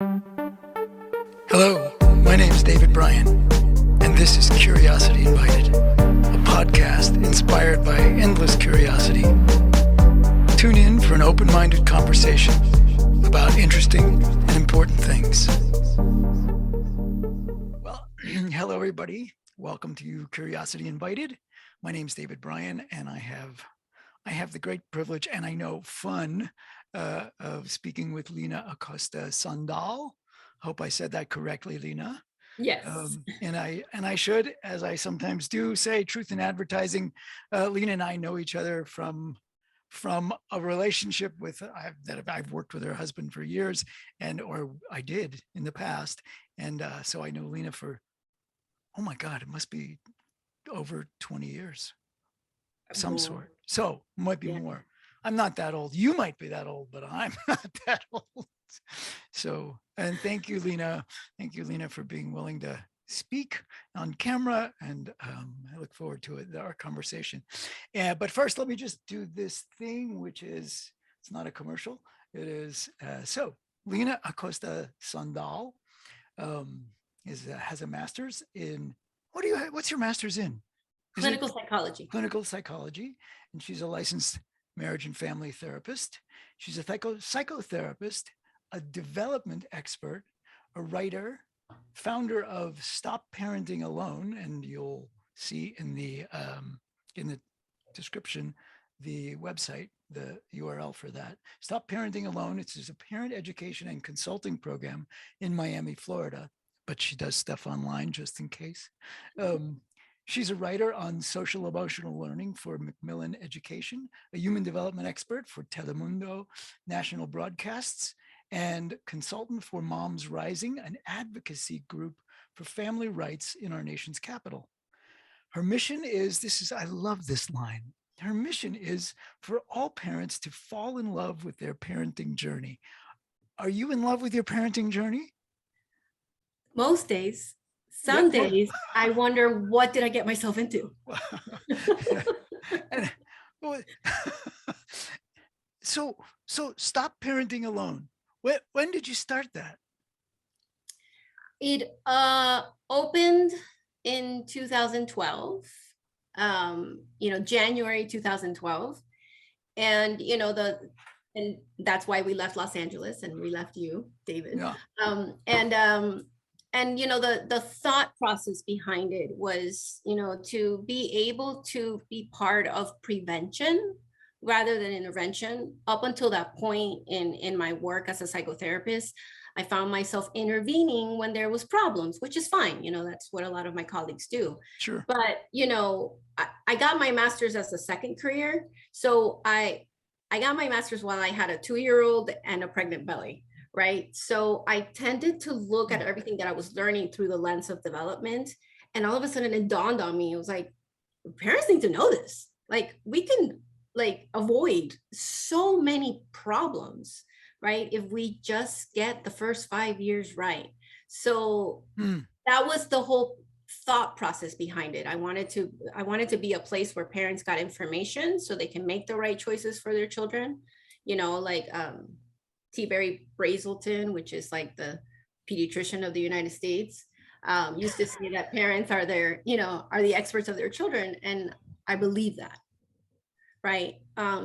Hello, my name is David Bryan, and this is Curiosity Invited, a podcast inspired by endless curiosity. Tune in for an open-minded conversation about interesting and important things. Well, hello everybody. Welcome to Curiosity Invited. My name is David Bryan, and I have the great privilege and I know fun of speaking with Lina Acosta Sandaal. Hope I said that correctly, Lina. Yes. And I should, as I sometimes do, say truth in advertising. Lina and I know each other from a relationship that I've worked with her husband for years, or I did in the past, and so I know Lina for, oh my God, it must be over 20 years, some sort. So might be more. I'm not that old. You might be that old, but I'm not that old. So, and thank you, Lina. Thank you, Lina, for being willing to speak on camera. And I look forward to our conversation. But first, let me just do this thing, which is, it's not a commercial. It is, so Lina Acosta Sandaal has a master's in, what's your master's in? Clinical psychology. Clinical psychology. And she's a licensed marriage and family therapist. She's a psychotherapist, a development expert, a writer, founder of Stop Parenting Alone, and you'll see in the description the website, the URL for that. Stop Parenting Alone. It's a parent education and consulting program in Miami, Florida, but she does stuff online just in case. She's a writer on social emotional learning for Macmillan Education, a human development expert for Telemundo national broadcasts, and consultant for MomsRising, an advocacy group for family rights in our nation's capital. Her mission is, I love this line. Her mission is for all parents to fall in love with their parenting journey. Are you in love with your parenting journey? Most days. Some days I wonder, what did I get myself into? So Stop Parenting Alone. When did you start that? It opened in 2012, January 2012. And, and that's why we left Los Angeles and we left you, David. Yeah. And the thought process behind it was, to be able to be part of prevention rather than intervention. Up until that point in my work as a psychotherapist, I found myself intervening when there was problems, which is fine. That's what a lot of my colleagues do. Sure. But, I got my master's as a second career. So I got my master's while I had a 2-year-old and a pregnant belly. Right. So I tended to look at everything that I was learning through the lens of development. And all of a sudden it dawned on me, it was like, parents need to know this. Like, we can avoid so many problems, right, if we just get the first 5 years right. So that was the whole thought process behind it. I wanted to be a place where parents got information so they can make the right choices for their children. T. Barry Brazelton, which is like the pediatrician of the United States, used to say that parents are the experts of their children. And I believe that. Right.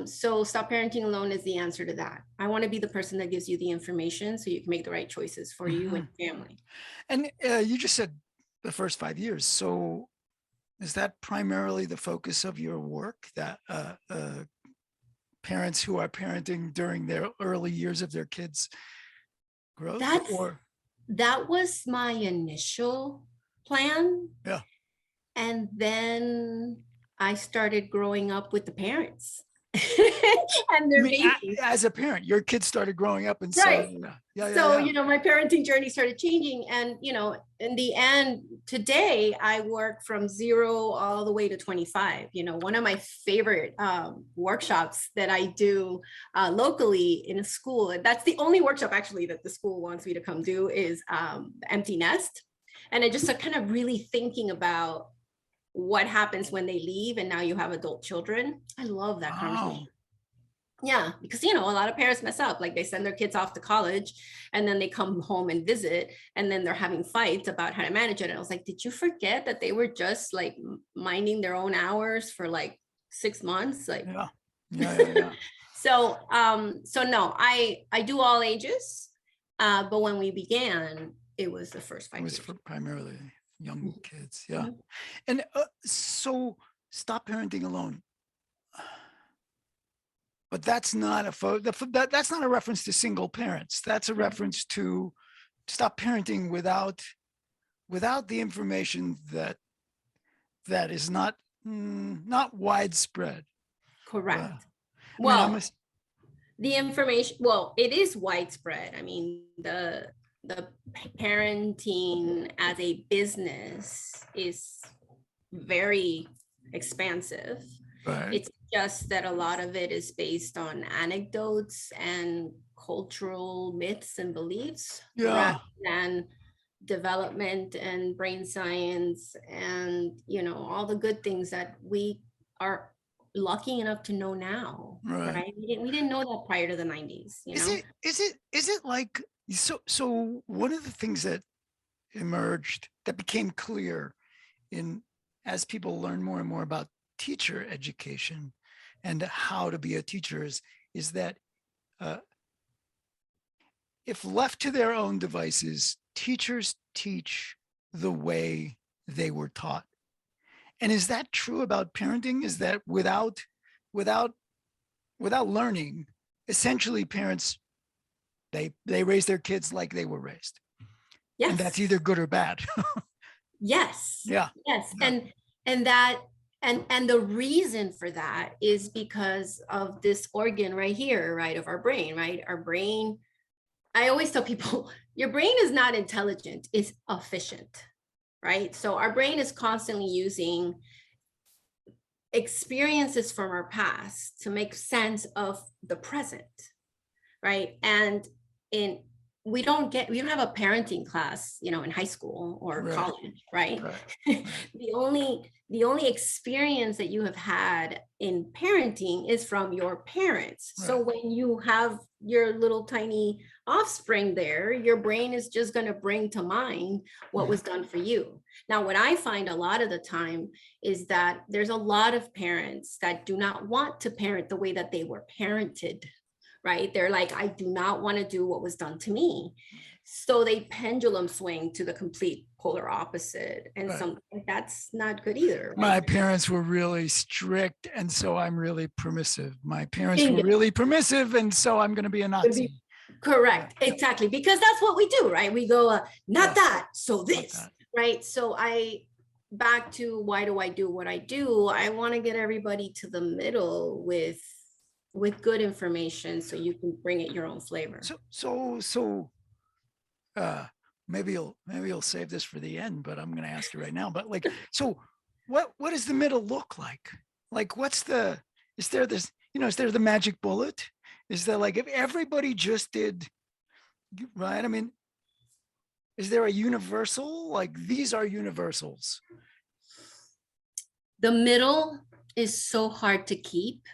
So Stop Parenting Alone is the answer to that. I want to be the person that gives you the information so you can make the right choices for you and your family. And you just said the first 5 years. So is that primarily the focus of your work, that parents who are parenting during their early years of their kids' growth? That was my initial plan. Yeah. And then I started growing up with the parents. And their babies. As a parent, your kids started growing up, and right. So my parenting journey started changing, and in the end, today I work from 0 all the way to 25. One of my favorite workshops that I do locally in a school, and that's the only workshop actually that the school wants me to come do, is Empty Nest. And I just kind of really thinking about what happens when they leave and now you have adult children. I love that conversation. Yeah, because a lot of parents mess up. Like they send their kids off to college and then they come home and visit and then they're having fights about how to manage it. And I was like, did you forget that they were just like minding their own hours for like 6 months? Like, Yeah. so no, I do all ages. But when we began, it was the first 5 It was years. for primarily young kids. Yeah. Mhm. And so stop parenting alone. But that's not that's not a reference to single parents. That's a reference to stop parenting without the information that is not widespread. Correct. I mean, Well, the information, well, it is widespread. I mean, the parenting as a business is very expansive. right. It's just that a lot of it is based on anecdotes and cultural myths and beliefs rather than development and brain science and all the good things that we are lucky enough to know now, right? We didn't know that prior to the 90s. Is it like so one of the things that emerged, that became clear as people learn more and more about teacher education and how to be a teacher is that if left to their own devices, teachers teach the way they were taught. And is that true about parenting? Is that without learning, essentially parents, they raise their kids like they were raised. Yes. And that's either good or bad. Yes. Yeah. Yes. Yeah. And the reason for that is because of this organ right here, right, of our brain, right? Our brain, I always tell people, your brain is not intelligent, it's efficient, right? So our brain is constantly using experiences from our past to make sense of the present, right? And we don't have a parenting class, in high school or college, right? The only experience that you have had in parenting is from your parents. So when you have your little tiny offspring there, your brain is just going to bring to mind what was done for you. Now, what I find a lot of the time is that there's a lot of parents that do not want to parent the way that they were parented, right? They're like, I do not want to do what was done to me. So they pendulum swing to the complete polar opposite. And that's not good either. Right? My parents were really strict, and so I'm really permissive. My parents were really permissive, and so I'm going to be a Nazi. Correct. Exactly. Because that's what we do, right? We go, not that, so this, right? So back to why do I do what I do? I want to get everybody to the middle with good information so you can bring it your own flavor. So maybe you'll save this for the end, but I'm going to ask you right now. But so what does the middle look like? Like, is there the magic bullet? Is there, like, if everybody just did right? I mean, is there a universal, like, these are universals? The middle is so hard to keep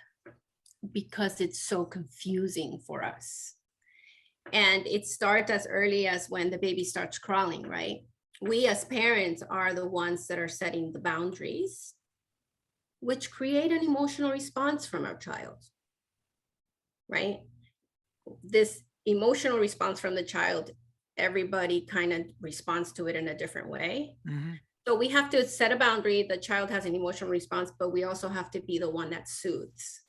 because it's so confusing for us. And it starts as early as when the baby starts crawling, right? We as parents are the ones that are setting the boundaries, which create an emotional response from our child, right? This emotional response from the child, everybody kind of responds to it in a different way. So we have to set a boundary. The child has an emotional response, but we also have to be the one that soothes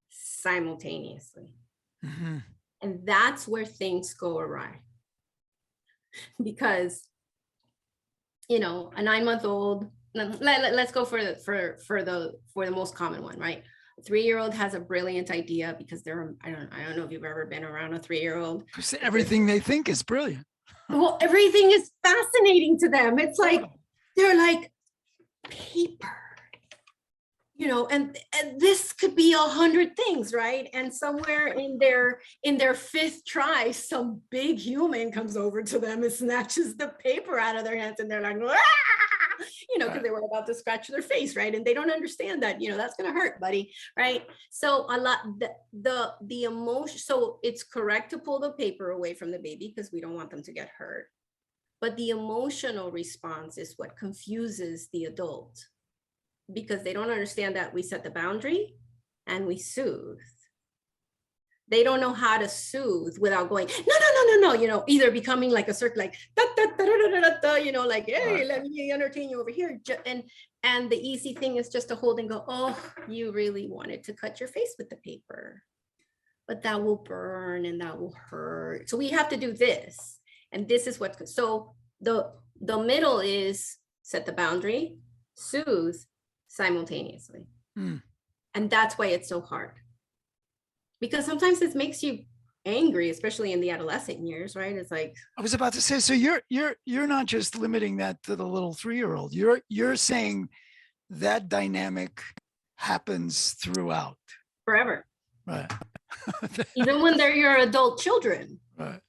simultaneously. And that's where things go awry. Because, a 9-month-old, let's go for the most common one, right? A 3-year-old has a brilliant idea because I don't know if you've ever been around a 3-year-old. Everything they think is brilliant. Well, everything is fascinating to them. It's like, they're like, paper, and this could be 100 things, right? And somewhere in their 5th try, some big human comes over to them and snatches the paper out of their hands, and they're like, ah! because they were about to scratch their face, right? And they don't understand that, that's going to hurt, buddy, right? So a lot, the emotion, so it's correct to pull the paper away from the baby because we don't want them to get hurt. But the emotional response is what confuses the adult, because they don't understand that we set the boundary and we soothe. They don't know how to soothe without going, no, either becoming like a circle, like, like, hey, let me entertain you over here. And the easy thing is just to hold and go, oh, you really wanted to cut your face with the paper, but that will burn and that will hurt. So we have to do this. And this is what, so the middle is set the boundary, soothe simultaneously. And that's why it's so hard. Because sometimes it makes you angry, especially in the adolescent years, right? It's like, I was about to say, so you're not just limiting that to the little 3-year-old. You're saying that dynamic happens throughout. Forever. Right. Even when they're your adult children. Right.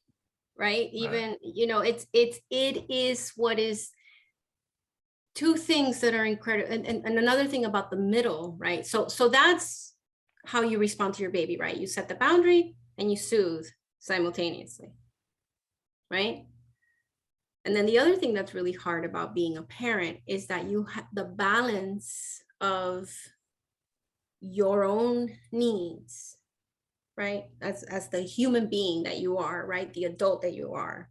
Right. Even, it is what is two things that are incredible. And another thing about the middle, right? So that's how you respond to your baby, right? You set the boundary and you soothe simultaneously, right? And then the other thing that's really hard about being a parent is that you have the balance of your own needs, right? As the human being that you are, right? The adult that you are,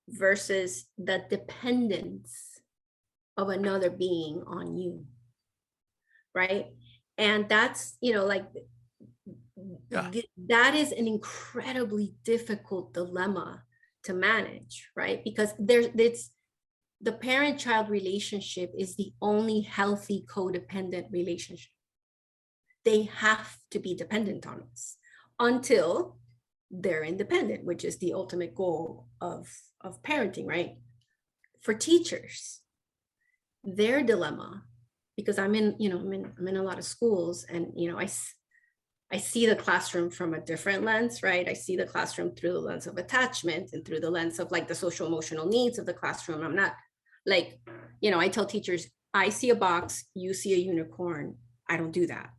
versus the dependence of another being on you, right? And that's, that is an incredibly difficult dilemma to manage, right? Because it's the parent-child relationship is the only healthy codependent relationship. They have to be dependent on us until they're independent, which is the ultimate goal of parenting, right? For teachers, their dilemma, because I'm in a lot of schools, and I see the classroom from a different lens, right? I see the classroom through the lens of attachment and through the lens of like the social emotional needs of the classroom. I'm not like, I tell teachers, I see a box, you see a unicorn. I don't do that.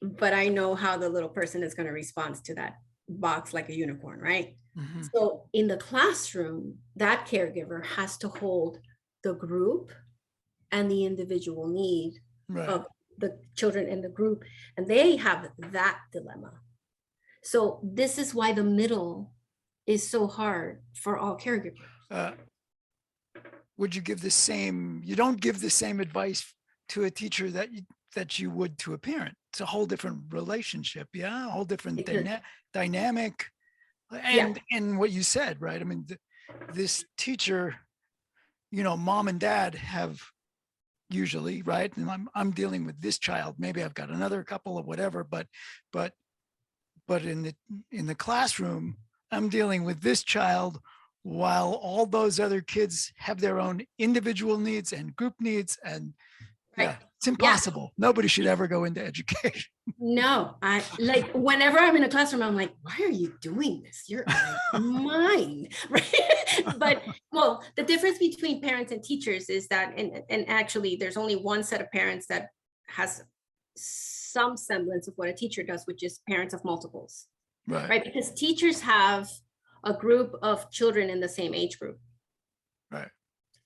But I know how the little person is going to respond to that box like a unicorn, right? Mm-hmm. So in the classroom, that caregiver has to hold the group and the individual need of the children in the group, and they have that dilemma. So this is why the middle is so hard for all caregivers. Would you give you don't give the same advice to a teacher that you would to a parent? It's a whole different relationship. Yeah. A whole different dynamic. And what you said, right? I mean, this teacher, mom and dad have usually, right? And I'm dealing with this child. Maybe I've got another couple of whatever, but in the classroom, I'm dealing with this child while all those other kids have their own individual needs and group needs. And it's impossible. Nobody should ever go into education. No, I like whenever I'm in a classroom, I'm like, why are you doing this? You're out of mind, right? But the difference between parents and teachers is that, and actually there's only one set of parents that has some semblance of what a teacher does, which is parents of multiples, right? Because teachers have a group of children in the same age group. Right.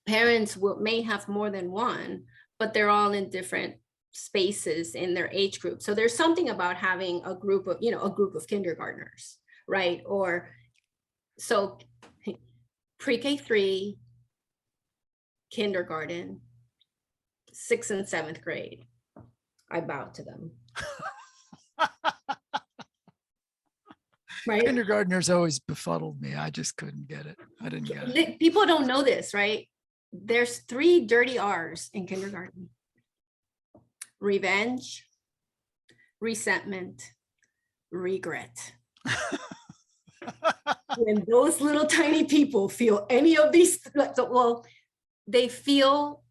Parents may have more than one, but they're all in different spaces in their age group. So there's something about having a group of kindergartners, right? Or so pre-K 3, kindergarten, 6th and 7th grade. I bow to them. Right? Kindergartners always befuddled me. I just couldn't get it. I didn't get it. People don't know this, right? There's 3 dirty R's in kindergarten: revenge, resentment, regret. When those little tiny people feel any of these, they feel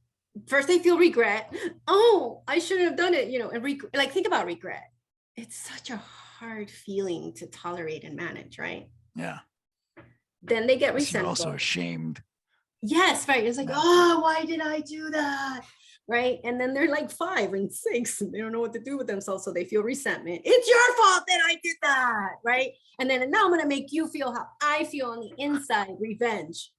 regret. Oh, I shouldn't have done it, and think about regret. It's such a hard feeling to tolerate and manage, right? Yeah. Then they get resentful. You're also ashamed. Yes, right. It's like, Yeah. oh, why did I do that? Right. And then they're like 5 and 6 and they don't know what to do with themselves. So they feel resentment. It's your fault that I did that. Right. And then now I'm going to make you feel how I feel on the inside, revenge.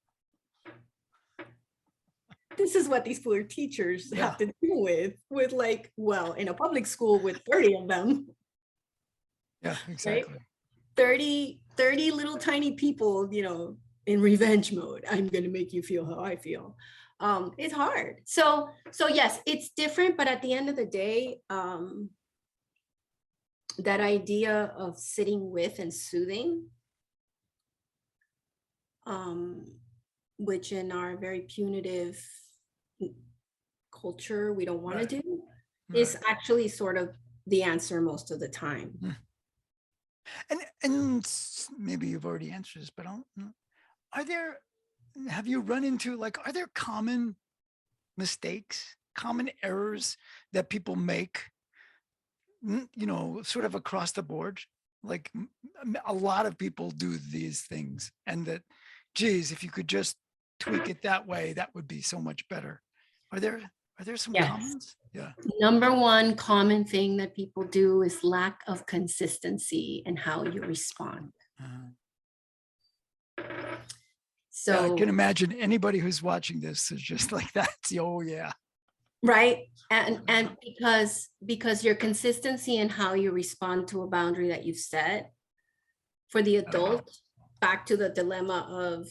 This is what these poor teachers have to deal with like, well, in a public school with 30 of them. Yeah, exactly. Right? 30 little tiny people, you know, in revenge mode. I'm going to make you feel how I feel. It's hard. So yes, it's different, but at the end of the day, that idea of sitting with and soothing, which in our very punitive culture we don't want to do, is actually sort of the answer most of the time. And maybe you've already answered this, but have you run into, like, are there common mistakes, common errors that people make, you know, sort of across the board? Like a lot of people do these things, and that, geez, if you could just tweak it that way, that would be so much better. Are there some Yes. commons? Yeah. Number one common thing that people do is lack of consistency in how you respond. So yeah, I can imagine anybody who's watching this is just like that. Oh yeah. Right. And because your consistency in how you respond to a boundary that you've set for the adult, back to the dilemma of,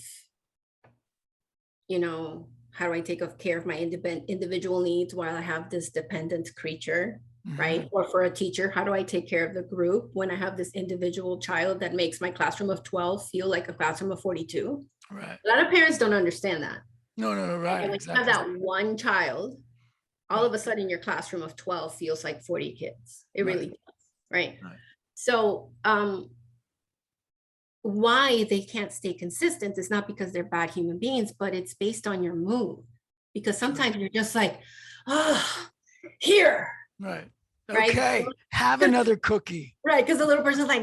you know, how do I take care of my individual needs while I have this dependent creature, right? Or for a teacher, how do I take care of the group when I have this individual child that makes my classroom of 12 feel like a classroom of 42? Right. A lot of parents don't understand that. No, right. And when exactly. you have that one child, all of a sudden your classroom of 12 feels like 40 kids. It really does, right? So why they can't stay consistent is not because they're bad human beings, but it's based on your mood. Because sometimes you're just like, oh, here. Right. Right? Okay. Have another cookie. Right. Because the little person's like,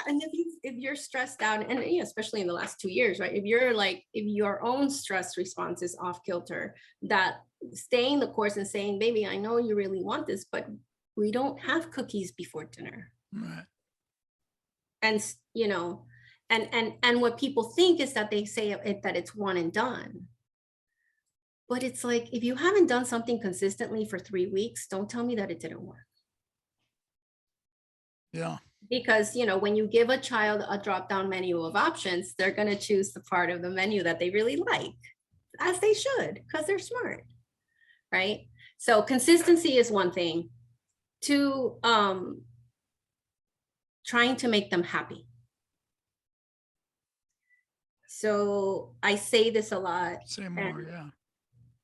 and if you're stressed out, and you know, especially in the last 2 years, right? If your own stress response is off kilter, that staying the course and saying, baby, I know you really want this, but we don't have cookies before dinner. Right. And you know, and what people think is that they say that it's one and done. But it's like, if you haven't done something consistently for 3 weeks, don't tell me that it didn't work. Yeah. Because, you know, when you give a child a drop-down menu of options, they're going to choose the part of the menu that they really like, as they should, because they're smart, right? So consistency is one thing. 2, trying to make them happy. So I say this a lot. Say more, yeah.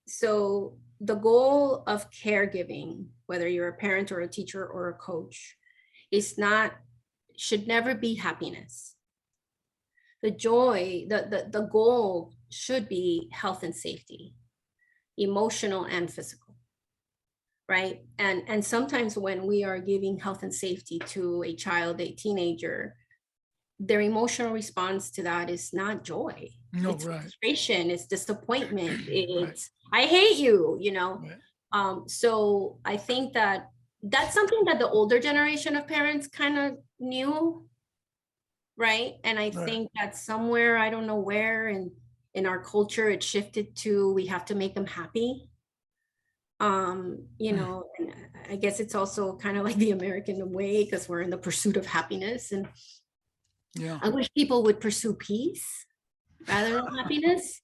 So the goal of caregiving, whether you're a parent or a teacher or a coach, should never be happiness. The joy, the goal should be health and safety, emotional and physical, right? And sometimes when we are giving health and safety to a child, a teenager, their emotional response to that is not joy. No, it's right. frustration, it's disappointment, it's I hate you, you know. So I think that's something that the older generation of parents kind of knew, right? And I think that somewhere, I don't know where in our culture, it shifted to, we have to make them happy. You know, and I guess it's also kind of like the American way, because we're in the pursuit of happiness. And yeah, I wish people would pursue peace rather than happiness,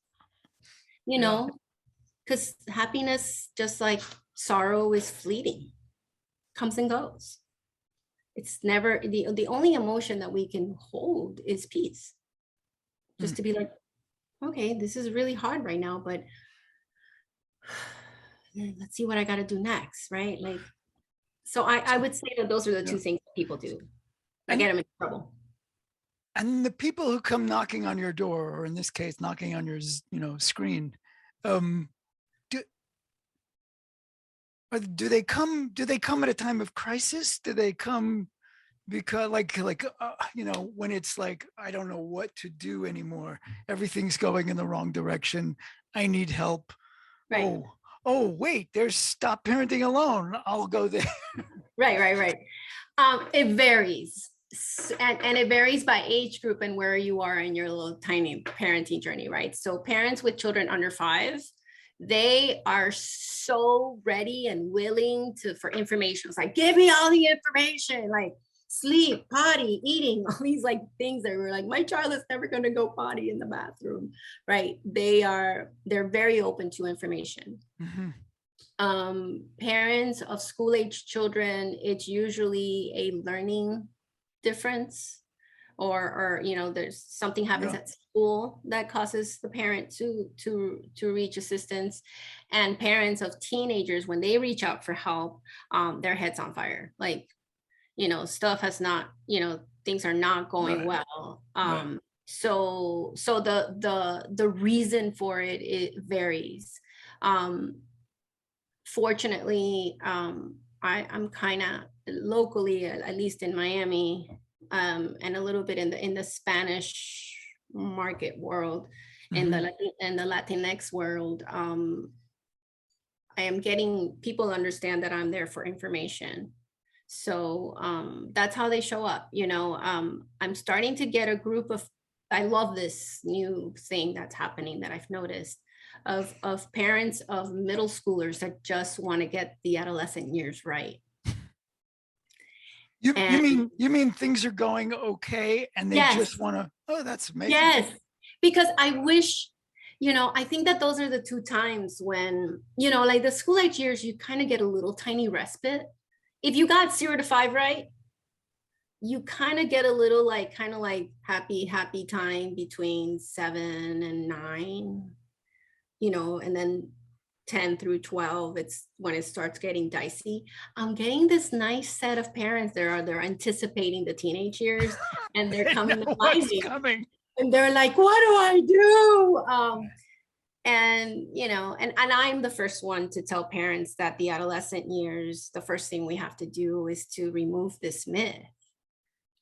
you know, because happiness, just like sorrow, is fleeting, comes and goes. It's never, the only emotion that we can hold is peace. Just to be like, okay, this is really hard right now, but let's see what I got to do next, right? Like, so I would say that those are the 2 things that people do that get them in trouble. And the people who come knocking on your door, or in this case, knocking on your, you know, screen, do they come at a time of crisis? Do they come because you know, when it's like, I don't know what to do anymore, everything's going in the wrong direction, I need help. Right. Oh wait, there's Stop Parenting Alone, I'll go there. Right. It varies. And it varies by age group and where you are in your little tiny parenting journey, right? So parents with children under 5, they are so ready and willing for information. It's like, give me all the information, like sleep, potty, eating, all these like things that were like, my child is never going to go potty in the bathroom, right? They're very open to information. Mm-hmm. Parents of school age children, it's usually a learning difference, or you know, there's something happens at school that causes the parent to reach assistance. And parents of teenagers, when they reach out for help, their head's on fire, like, you know, stuff has not, you know, things are not going well. So the reason for it varies. Fortunately, I'm kind of locally, at least in Miami, and a little bit in the Spanish market world, in the Latinx world. I am getting people understand that I'm there for information. So that's how they show up. You know, I'm starting to get a group of, I love this new thing that's happening that I've noticed, of parents of middle schoolers that just want to get the adolescent years right. You mean things are going okay and they just want to, oh, that's amazing. Yes, because I wish, you know, I think that those are the 2 times when, you know, like the school age years, you kind of get a little tiny respite. If you got 0 to 5 right, you kind of get a little like, kind of like happy time between 7 and 9, you know, and then 10 through 12, it's when it starts getting dicey. I'm getting this nice set of parents. They're anticipating the teenage years, and they're coming to find me. And they're like, what do I do? And, you know, and I'm the first one to tell parents that the adolescent years, the first thing we have to do is to remove this myth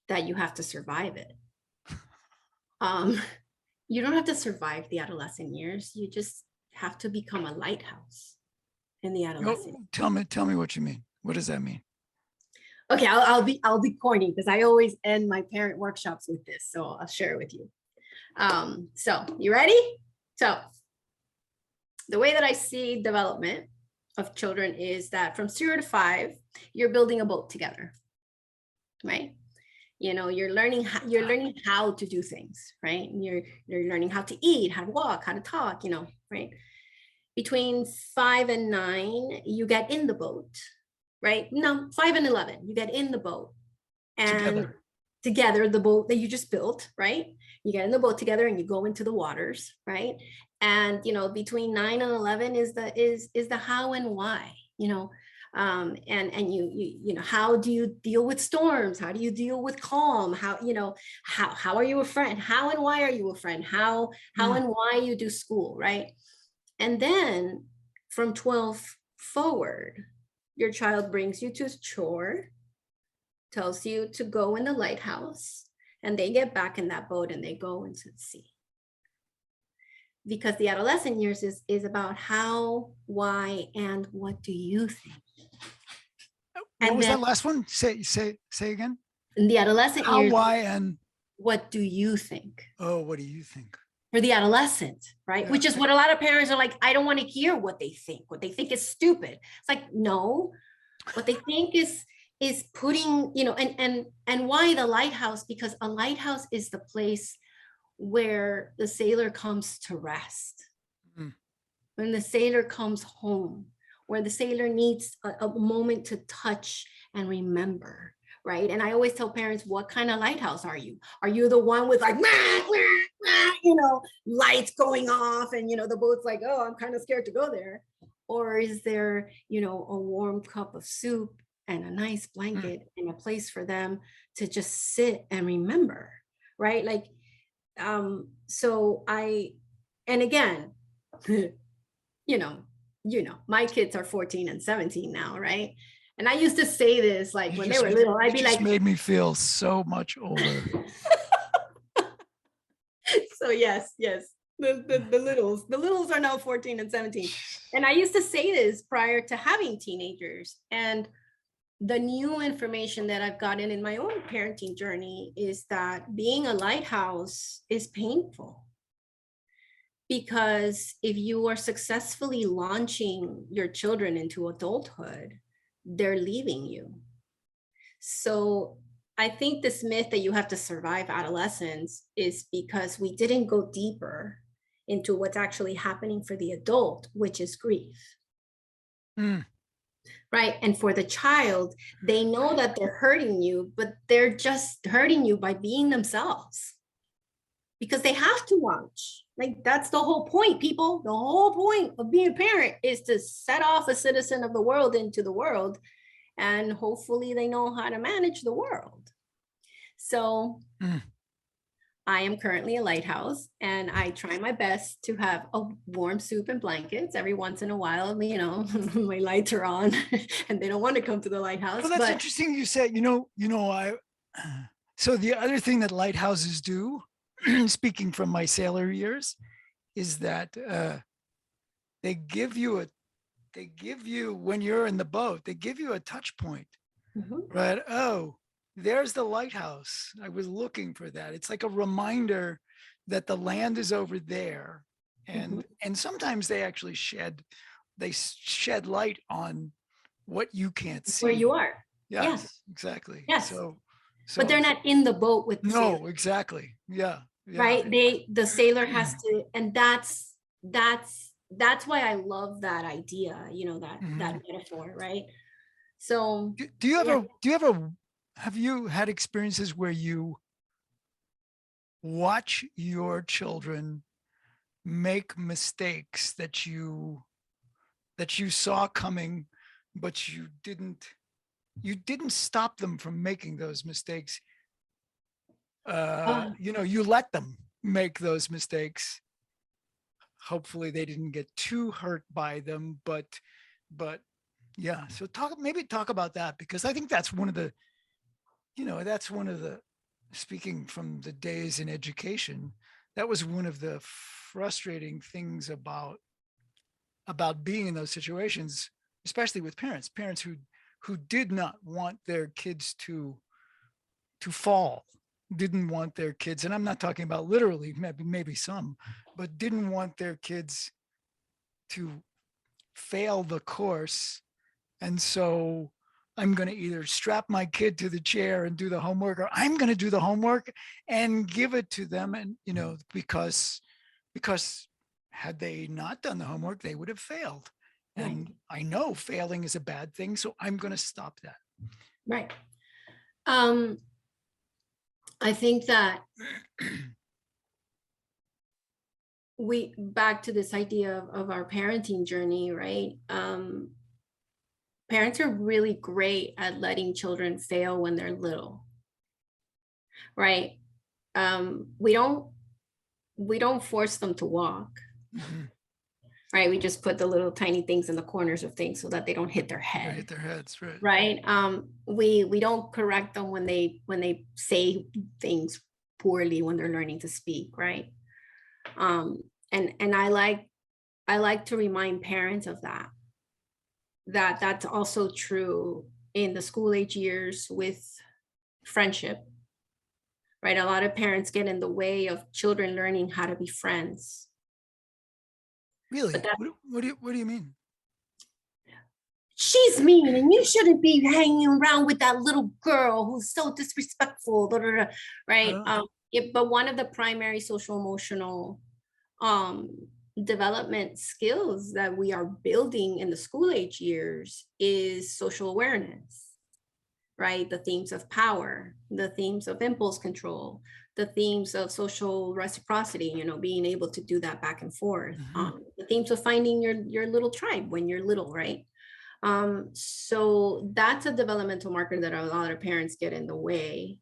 that you have to survive it. You don't have to survive the adolescent years. You just have to become a lighthouse in the adolescent. Tell me what you mean. What does that mean? Okay, I'll be corny because I always end my parent workshops with this, so I'll share it with you. So you ready? So the way that I see development of children is that from 0 to 5, you're building a boat together, right? You know, you're learning how to do things, right? And you're learning how to eat, how to walk, how to talk, you know, right? Between 5 and 9, you get in the boat, right? No, 5 and 11, you get in the boat, and together the boat that you just built, right? You get in the boat together and you go into the waters, right? And, you know, between 9 and 11 is the how and why, you know, and you know, how do you deal with storms? How do you deal with calm? How, you know, how are you a friend? How and why are you a friend? How and why you do school, right? And then from 12 forward, your child brings you to a chore, tells you to go in the lighthouse, and they get back in that boat and they go into the sea. Because the adolescent years is about how, why, and what do you think? What was that last one? Say again. In the adolescent how, years, why, and what do you think? Oh, what do you think? For the adolescent, right? Yeah. Which is what a lot of parents are like, I don't want to hear what they think. What they think is stupid. It's like, no, what they think is putting, you know, and why the lighthouse? Because a lighthouse is the place where the sailor comes to rest. When the sailor comes home, where the sailor needs a moment to touch and remember, right? And I always tell parents, what kind of lighthouse are you? Are you the one with like, you know, lights going off and, you know, the boat's like, oh, I'm kind of scared to go there? Or is there, you know, a warm cup of soup and a nice blanket and a place for them to just sit and remember, right? Like, so and again, you know, my kids are 14 and 17 now, right? And I used to say this, like when they were little, I'd be like, made me feel so much older. so yes, the littles are now 14 and 17. And I used to say this prior to having teenagers. And the new information that I've gotten in my own parenting journey is that being a lighthouse is painful. Because if you are successfully launching your children into adulthood, they're leaving you. So I think this myth that you have to survive adolescence is because we didn't go deeper into what's actually happening for the adult, which is grief. Mm. Right. And for the child, they know that they're hurting you, but they're just hurting you by being themselves because they have to watch. Like, that's the whole point, people. The whole point of being a parent is to set off a citizen of the world into the world. And hopefully they know how to manage the world. So I am currently a lighthouse, and I try my best to have a warm soup and blankets every once in a while. You know, my lights are on and they don't want to come to the lighthouse. Well, that's interesting. You said, so the other thing that lighthouses do, speaking from my sailor years, is that they give you when you're in the boat, they give you a touch point, right? Oh, there's the lighthouse. I was looking for that. It's like a reminder that the land is over there. And sometimes they actually shed light on what you can't see. Where you are. Yes, exactly. Yes. So but they're not in the boat with the no, sailor. Exactly. Yeah. Right. The sailor has to, and that's why I love that idea, that metaphor, right? So do you ever have you had experiences where you watch your children make mistakes that you saw coming, but you didn't stop them from making those mistakes? You let them make those mistakes. Hopefully they didn't get too hurt by them, but yeah. So talk about that, because I think that's one of the, speaking from the days in education, that was one of the frustrating things about being in those situations, especially with parents who did not want their kids to fall, didn't want their kids, and I'm not talking about literally, maybe some, but didn't want their kids to fail the course. And so I'm going to either strap my kid to the chair and do the homework, or I'm going to do the homework and give it to them. And, because had they not done the homework, they would have failed. And I know failing is a bad thing, so I'm going to stop that. Right. I think that back to this idea of our parenting journey, right? Parents are really great at letting children fail when they're little, right? We don't force them to walk, right? We just put the little tiny things in the corners of things so that they don't hit their head. Hit their heads, right? Right. We don't correct them when they say things poorly when they're learning to speak, right? And I like to remind parents of that's also true in the school age years with friendship, right? A lot of parents get in the way of children learning how to be friends. Really? What do you mean? She's mean and you shouldn't be hanging around with that little girl who's so disrespectful, blah, blah, blah, right? But one of the primary social emotional development skills that we are building in the school age years is social awareness, right? The themes of power, the themes of impulse control, the themes of social reciprocity, being able to do that back and forth, the themes of finding your little tribe when you're little, right? So that's a developmental marker that a lot of parents get in the way.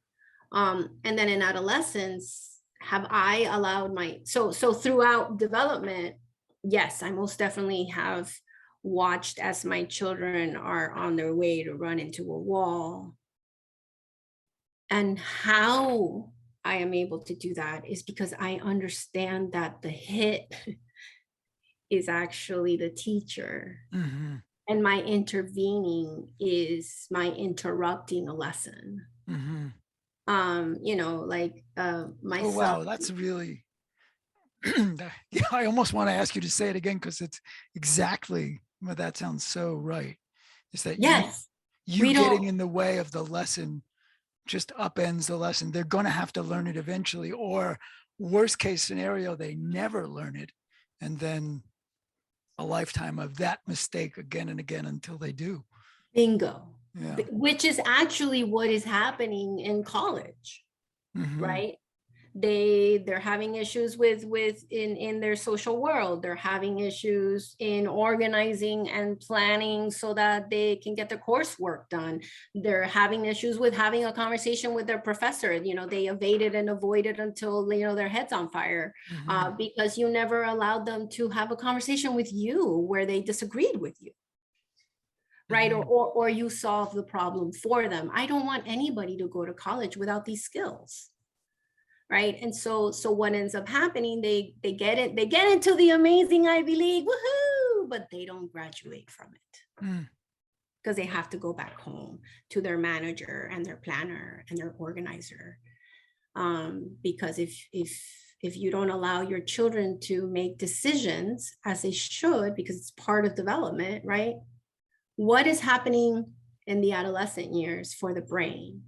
And then in adolescence, have I allowed so throughout development, yes, I most definitely have watched as my children are on their way to run into a wall. And how I am able to do that is because I understand that the hit is actually the teacher. Mm-hmm. And my intervening is my interrupting a lesson. Mm-hmm. My Oh, son. wow. That's really, yeah, I almost want to ask you to say it again because it's exactly, well, that sounds so right. Is that Yes, you we getting don't in the way of the lesson just upends the lesson. They're going to have to learn it eventually, or worst case scenario, they never learn it. And then a lifetime of that mistake again and again until they do. bingo, Yeah. which is actually what is happening in college, Mm-hmm. right? They're having issues with in their social world. They're having issues in organizing and planning so that they can get their coursework done. They're having issues with having a conversation with their professor. They evaded and avoided until their head's on fire, Mm-hmm. because you never allowed them to have a conversation with you where they disagreed with you, right? Mm-hmm. Or you solve the problem for them. I don't want anybody to go to college without these skills, right? And so what ends up happening, they get into the amazing Ivy League, woohoo, but they don't graduate from it. Mm. Because they have to go back home to their manager and their planner and their organizer. Because if you don't allow your children to make decisions as they should, because it's part of development, right? What is happening in the adolescent years for the brain?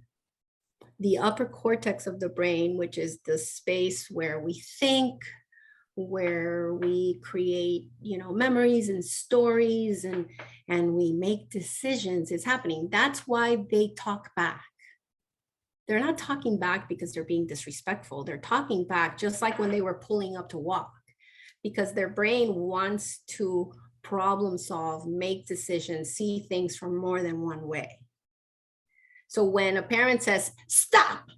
The upper cortex of the brain, which is the space where we think, where we create, memories and stories, and we make decisions, is happening. That's why they talk back. They're not talking back because they're being disrespectful. They're talking back just like when they were pulling up to walk, because their brain wants to problem solve, make decisions, see things from more than one way. So when a parent says, stop,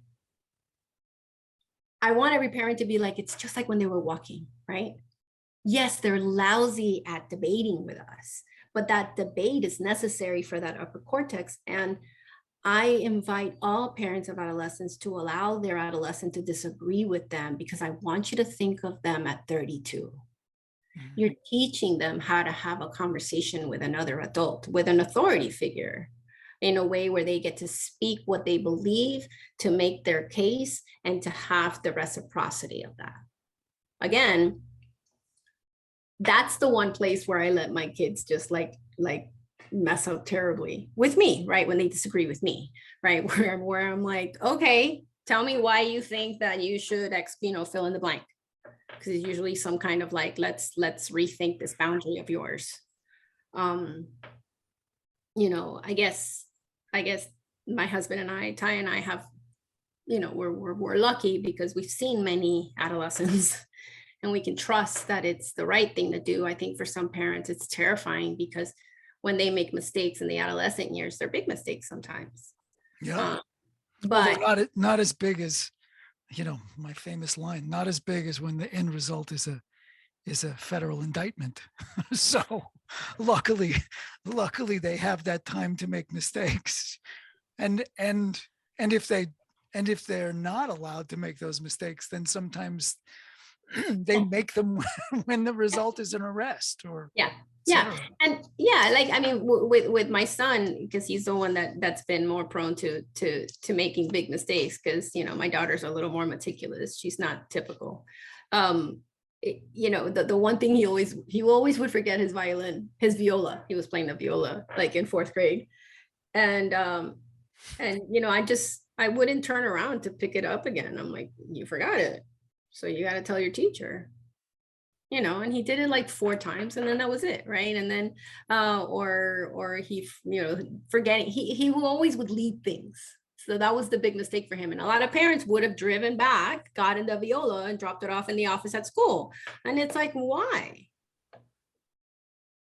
I want every parent to be like, it's just like when they were walking, right? Yes, they're lousy at debating with us, but that debate is necessary for that upper cortex. And I invite all parents of adolescents to allow their adolescent to disagree with them, because I want you to think of them at 32. Mm-hmm. You're teaching them how to have a conversation with another adult, with an authority figure, in a way where they get to speak what they believe, to make their case, and to have the reciprocity of that. Again, that's the one place where I let my kids just like mess up terribly with me, right? When they disagree with me, right? Where I'm like, okay, tell me why you think that you should fill in the blank. Because it's usually some kind of like, let's rethink this boundary of yours. I guess my husband and I, Ty and I, have, we're lucky because we've seen many adolescents and we can trust that it's the right thing to do. I think for some parents, it's terrifying because when they make mistakes in the adolescent years, they're big mistakes sometimes. Yeah. But not as big as, my famous line, not as big as when the end result is a federal indictment. So luckily they have that time to make mistakes. And if they're not allowed to make those mistakes, then sometimes they make them when the result is an arrest or yeah. And with my son, because he's the one that's been more prone to making big mistakes, because my daughter's a little more meticulous. She's not typical. The one thing he always would forget his viola. He was playing the viola like in 4th grade, and I wouldn't turn around to pick it up again. I'm like, you forgot it, so you got to tell your teacher. And he did it like 4 times, and then that was it, right? And then or he forgetting, he always would leave things. So that was the big mistake for him. And a lot of parents would have driven back, got in the viola, and dropped it off in the office at school. And it's like, why?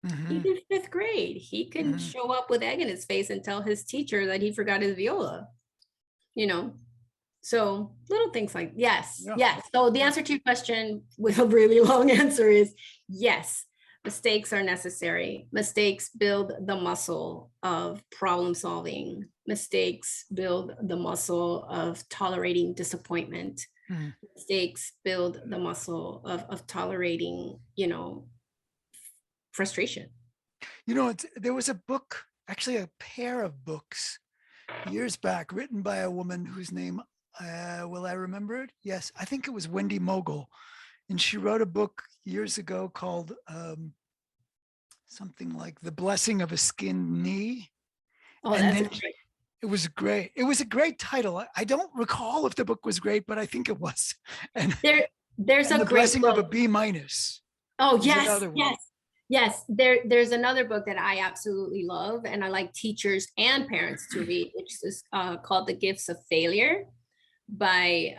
Mm-hmm. He's in 5th grade. He can mm-hmm. show up with egg in his face and tell his teacher that he forgot his viola. So little things like, yes. So the answer to your question with a really long answer is yes. Mistakes are necessary. Mistakes build the muscle of problem solving. Mistakes build the muscle of tolerating disappointment. Mm. Mistakes build the muscle of tolerating, frustration. There was a book, actually a pair of books years back, written by a woman whose name, will I remember it? Yes, I think it was Wendy Mogul. And she wrote a book years ago called something like The Blessing of a Skinned Knee. Oh, And that's then great. it was great. It was a great title. I don't recall if the book was great, but I think it was. And, There's and a The great Blessing of a book. B minus Oh, is yes, another one. yes, yes. There's another book that I absolutely love, and I like teachers and parents to read, which is called The Gifts of Failure by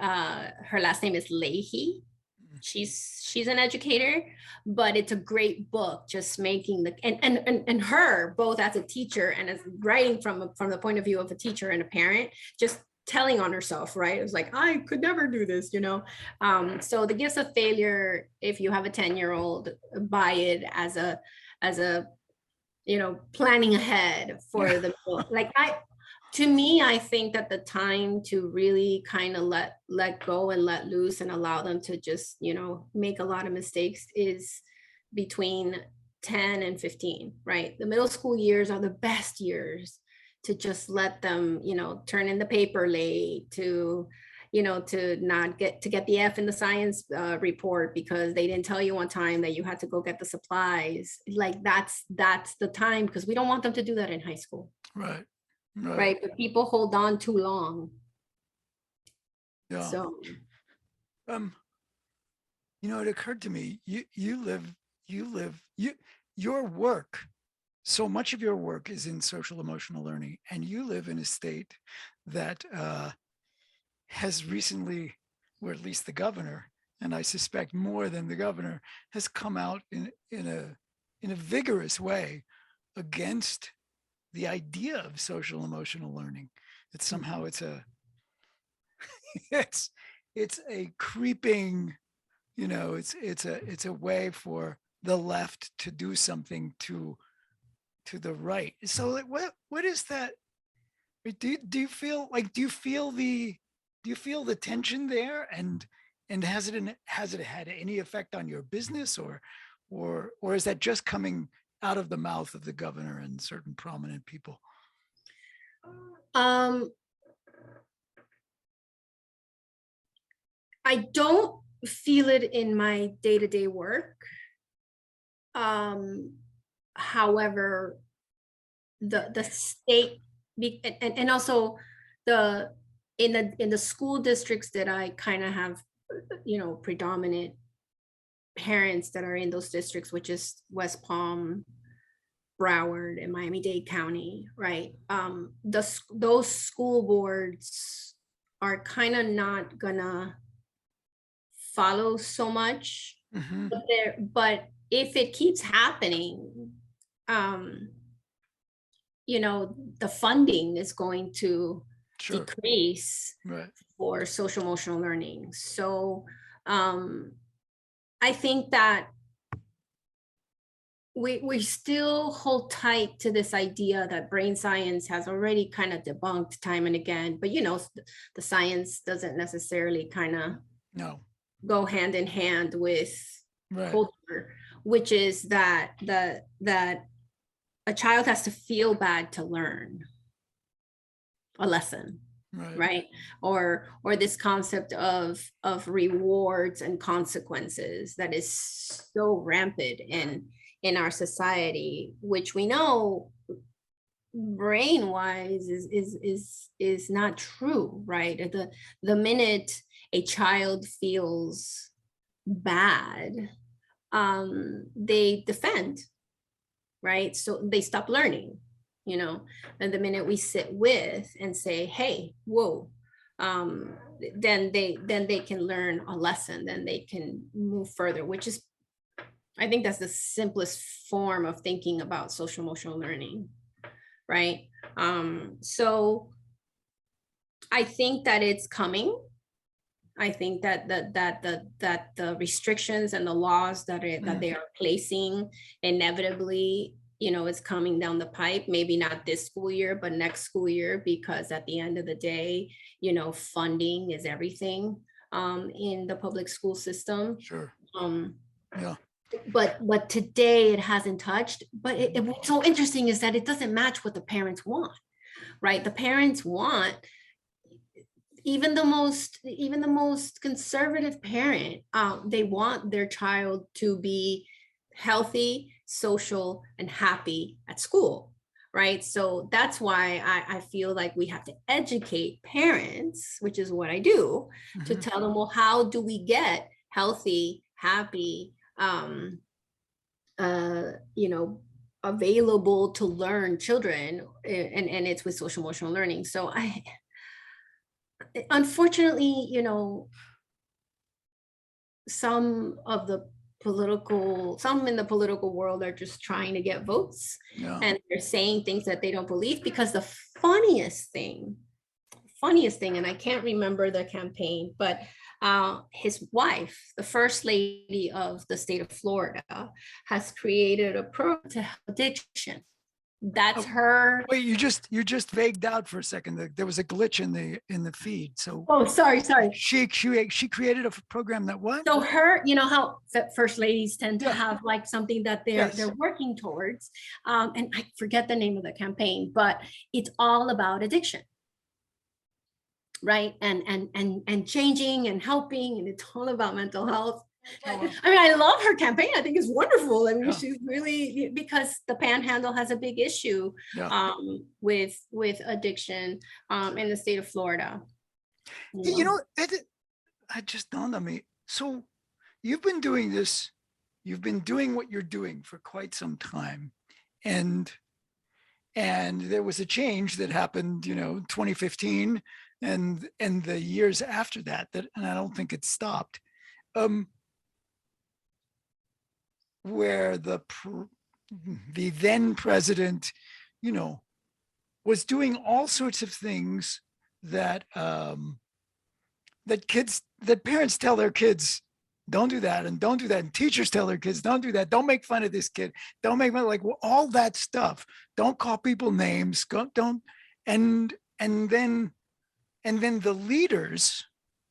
her last name is Leahy. She's an educator, but it's a great book, just making the and her both as a teacher and as writing from the point of view of a teacher and a parent, just telling on herself, right? It was like, I could never do this, so The Gifts of Failure, if you have a 10-year-old, buy it as a planning ahead for the like to me, I think that the time to really kind of let go and let loose and allow them to just, make a lot of mistakes is between 10 and 15, right? The middle school years are the best years to just let them, turn in the paper late, to get the F in the science report because they didn't tell you on time that you had to go get the supplies. Like that's the time, because we don't want them to do that in high school. Right. Right. But people hold on too long. Yeah. So it occurred to me, your work, so much of your work is in social emotional learning, and you live in a state that has recently, or at least the governor, and I suspect more than the governor, has come out in a vigorous way against the idea of social emotional learning. That somehow it's a creeping, it's a way for the left to do something to the right. So like, what is that? Do you feel the tension there, and has it had any effect on your business, or is that just coming out of the mouth of the governor and certain prominent people? I don't feel it in my day-to-day work. However, the state and also in the school districts that I kind of have, predominant parents that are in those districts, which is West Palm, Broward, and Miami-Dade County, right? Those school boards are kind of not gonna follow so much, Mm-hmm. but if it keeps happening, the funding is going to Sure. decrease Right. for social emotional learning. So I think that we still hold tight to this idea that brain science has already kind of debunked time and again, but the science doesn't necessarily kind of No. go hand in hand with Right. culture, which is that a child has to feel bad to learn a lesson. Right. Or this concept of rewards and consequences that is so rampant in our society, which we know brain wise is not true, right? The minute a child feels bad, they defend, right? So they stop learning, and the minute we sit with and say, hey, whoa, then they can learn a lesson, then they can move further, which is, I think that's the simplest form of thinking about social emotional learning, right? So I think that it's coming. I think that the restrictions and the laws that they are placing inevitably, is coming down the pipe. Maybe not this school year, but next school year, because at the end of the day, funding is everything in the public school system. Sure. Yeah. But today it hasn't touched. But what's so interesting is that it doesn't match what the parents want, right? The parents want, even the most conservative parent, they want their child to be healthy, social, and happy at school, right? So that's why I feel like we have to educate parents, which is what I do, to tell them, well, how do we get healthy, happy, available to learn children, and it's with social emotional learning. So unfortunately, some in the political world are just trying to get votes, and they're saying things that they don't believe, because the funniest thing, and I can't remember the campaign, but his wife, the first lady of the state of Florida, has created a program to help addiction. That's her. Wait, you just vagued out for a second. There was a glitch in the feed. So sorry. She created a program that what? So her, how first ladies tend to have like something that they're working towards. And I forget the name of the campaign, but it's all about addiction. Right. And changing and helping, and it's all about mental health. I mean, I love her campaign. I think it's wonderful. I mean, she's really, because the Panhandle has a big issue with addiction in the state of Florida. It just dawned on me. So you've been doing this, you've been doing what you're doing for quite some time. And there was a change that happened, 2015 and the years after that, and I don't think it stopped. Where the then president, was doing all sorts of things that that parents tell their kids, don't do that, and don't do that, and teachers tell their kids, don't do that, don't make fun of this kid, don't make fun, like all that stuff, don't call people names, don't, and then the leaders,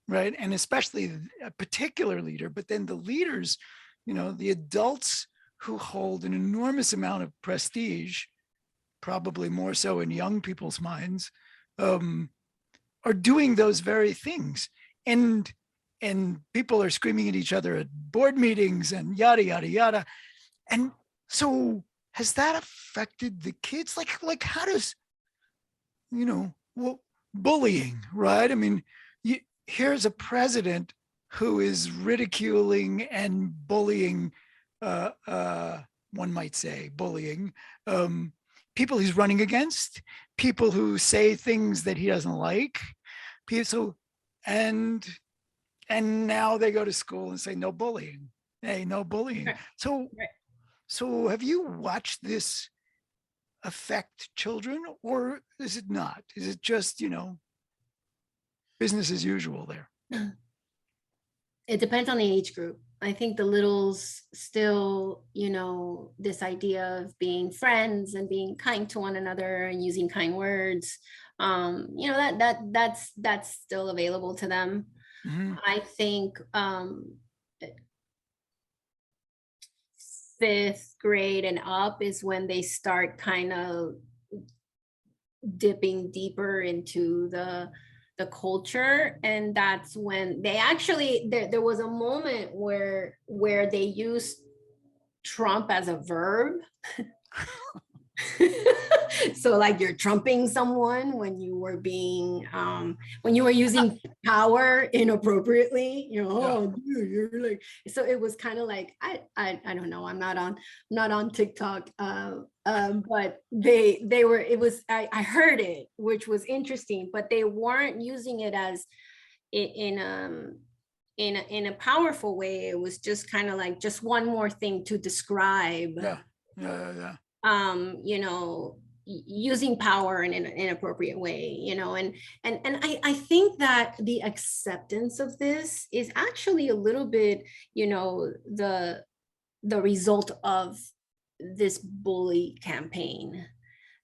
right, and especially a particular leader, but then the leaders, the adults who hold an enormous amount of prestige, probably more so in young people's minds, are doing those very things. And people are screaming at each other at board meetings and yada, yada, yada. And so has that affected the kids? Like how does, bullying, right? I mean, here's a president who is ridiculing and bullying, one might say bullying, people he's running against, people who say things that he doesn't like. So, and now they go to school and say, no bullying. Hey, no bullying. So have you watched this affect children, or is it not? Is it just, business as usual there? It depends on the age group. I think the littles still, this idea of being friends and being kind to one another and using kind words, that's still available to them. I think 5th grade and up is when they start kind of dipping deeper into the culture, and that's when they actually, there was a moment where they used Trump as a verb. So like you're trumping someone when you were being when you were using power inappropriately, dude, you're like, so it was kind of like, I don't know, I'm not on TikTok, but they were, it was, I heard it, which was interesting, but they weren't using it as in a powerful way. It was just kind of like just one more thing to describe using power in an inappropriate way, you know, and I think that the acceptance of this is actually a little bit, you know, the result of this bully campaign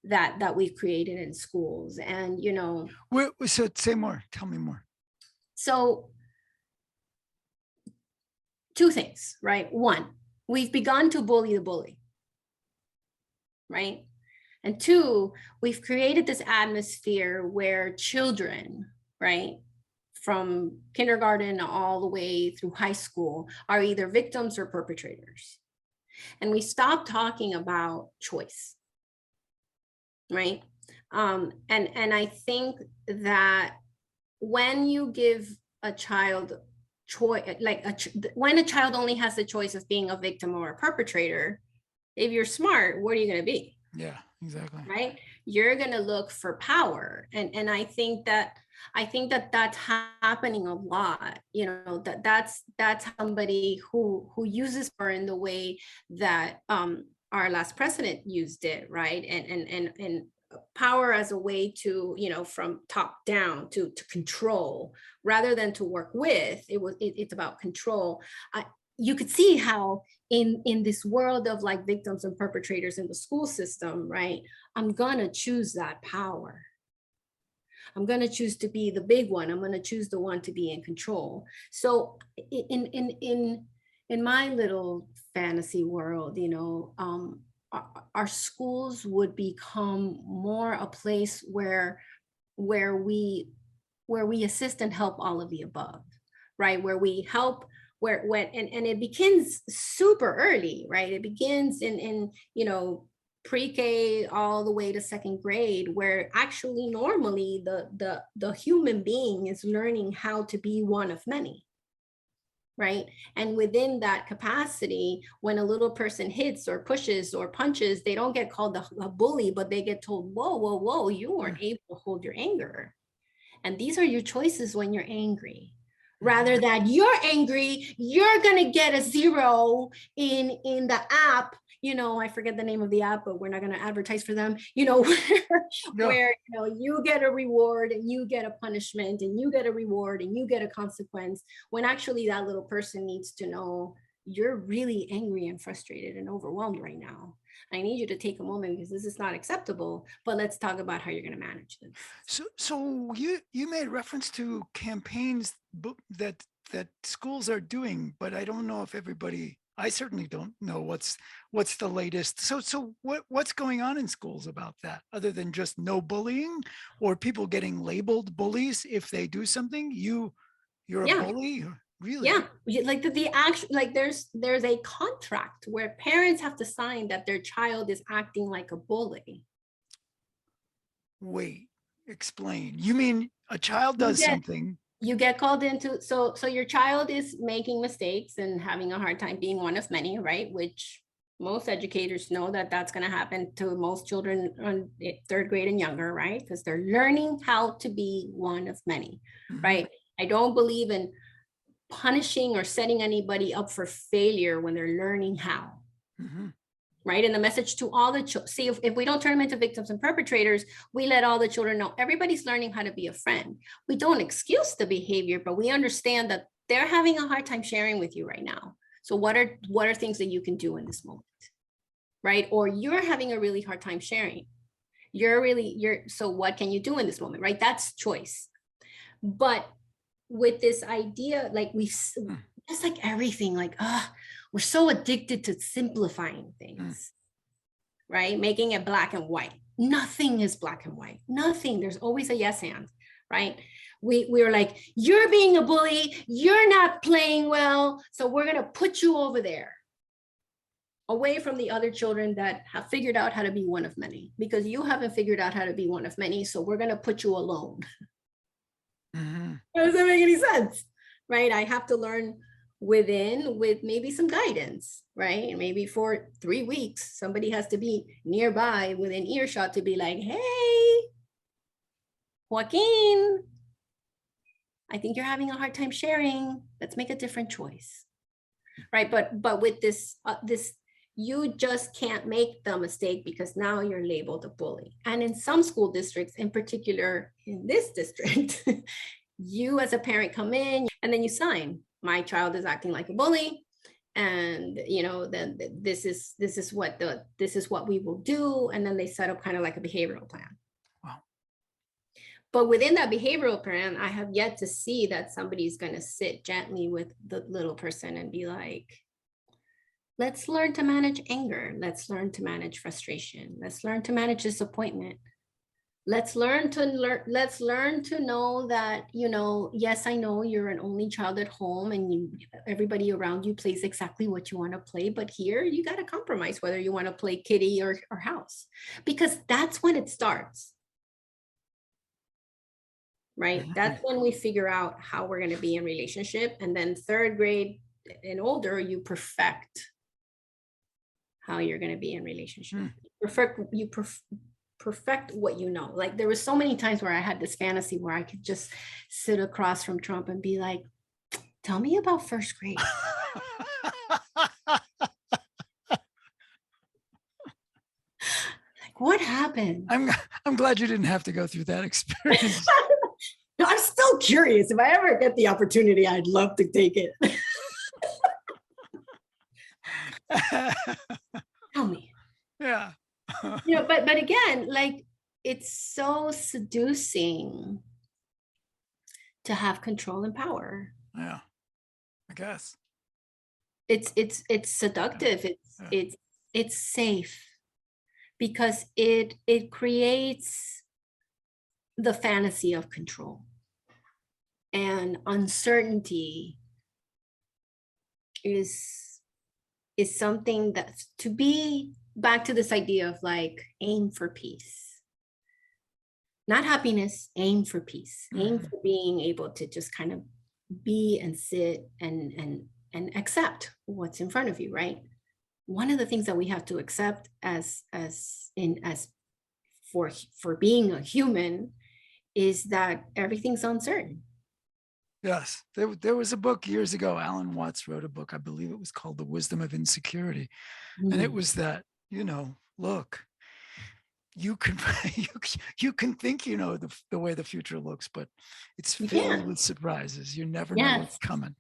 that we've created in schools. And, you know, So say more, tell me more. so two things, right? One, we've begun to bully the bully, right? And two, we've created this atmosphere where children, right, from kindergarten all the way through high school are either victims or perpetrators. And we stopped talking about choice, right? And I think that when you give a child choice, like when a child only has the choice of being a victim or a perpetrator, if you're smart, what are you going to be? Yeah, exactly. Right? You're going to look for power. And I think that that's happening a lot, you know, that's somebody who uses power in the way that our last president used it, right? And power as a way to, you know, from top down to control rather than to work with. It's about control. You could see how in this world of like victims and perpetrators in the school system, right? I'm gonna choose that power. I'm gonna choose to be the big one. I'm gonna choose the one to be in control. So in my little fantasy world, you know, our schools would become more a place where we assist and help all of the above, right? Where we help, and it begins super early, right? It begins in you know, pre-K all the way to second grade, where actually normally the human being is learning how to be one of many, right? And within that capacity, when a little person hits or pushes or punches, they don't get called a bully, but they get told, whoa, whoa, whoa, you weren't able to hold your anger. And these are your choices when you're angry. Rather than you're angry, you're gonna get a 0 in the app. You know, I forget the name of the app, but we're not gonna advertise for them. You know, where you know, you get a reward and you get a punishment and you get a reward and you get a consequence. When actually that little person needs to know, you're really angry and frustrated and overwhelmed right now. I need you to take a moment because this is not acceptable, but let's talk about how you're going to manage this. So you made reference to campaigns that schools are doing, but I don't know if everybody, I certainly don't know what's the latest. So what's going on in schools about that, other than just no bullying or people getting labeled bullies if they do something? You're a bully? Really? Yeah, like the actual, like there's a contract where parents have to sign that their child is acting like a bully. Wait, explain. You mean a child does something? You get called into, so your child is making mistakes and having a hard time being one of many, right? Which most educators know that that's going to happen to most children on third grade and younger, right? Because they're learning how to be one of many, right? I don't believe in punishing or setting anybody up for failure when they're learning how. Right? And the message to all the children, see, if we don't turn them into victims and perpetrators, we let all the children know everybody's learning how to be a friend. We don't excuse the behavior, but we understand that they're having a hard time sharing with you right now. So what are things that you can do in this moment? Right? Or you're having a really hard time sharing. So what can you do in this moment? Right? That's choice. But with this idea, like it's like everything, like, we're so addicted to simplifying things, right? Making it black and white. Nothing is black and white. Nothing. There's always a yes and, right? We were like, you're being a bully. You're not playing well. So we're going to put you over there, away from the other children that have figured out how to be one of many, because you haven't figured out how to be one of many. So we're going to put you alone. Does that make any sense? Right? I have to learn with maybe some guidance, right? Maybe for 3 weeks, somebody has to be nearby within earshot to be like, hey, Joaquin, I think you're having a hard time sharing. Let's make a different choice. Right? But with this You just can't make the mistake because now you're labeled a bully. And in some school districts, in particular in this district, you as a parent come in and then you sign, my child is acting like a bully. And then this is what we will do. And then they set up kind of like a behavioral plan. Wow. But within that behavioral plan, I have yet to see that somebody's going to sit gently with the little person and be like, let's learn to manage anger. Let's learn to manage frustration. Let's learn to manage disappointment. Let's learn to know that, yes, I know you're an only child at home and everybody around you plays exactly what you want to play. But here you got to compromise whether you want to play kitty or house, because that's when it starts. Right? That's when we figure out how we're going to be in relationship. And then third grade and older, you perfect how you're going to be in relationship. Perfect what you know. Like there was so many times where I had this fantasy where I could just sit across from Trump and be like, tell me about first grade. Like, what happened? I'm glad you didn't have to go through that experience. I'm still curious. If I ever get the opportunity, I'd love to take it. Tell me. Yeah. But again, like, it's so seducing to have control and power. Yeah, I guess. It's seductive. It's safe because it creates the fantasy of control and uncertainty is something that's to be back to this idea of like aim for peace, not happiness, aim for peace, aim for being able to just kind of be and sit and accept what's in front of you, right? One of the things that we have to accept as for being a human is that everything's uncertain. Yes, there was a book years ago. Alan Watts wrote a book. I believe it was called The Wisdom of Insecurity. And it was that, look, you can you can think the way the future looks, but it's filled with surprises. You never know what's coming.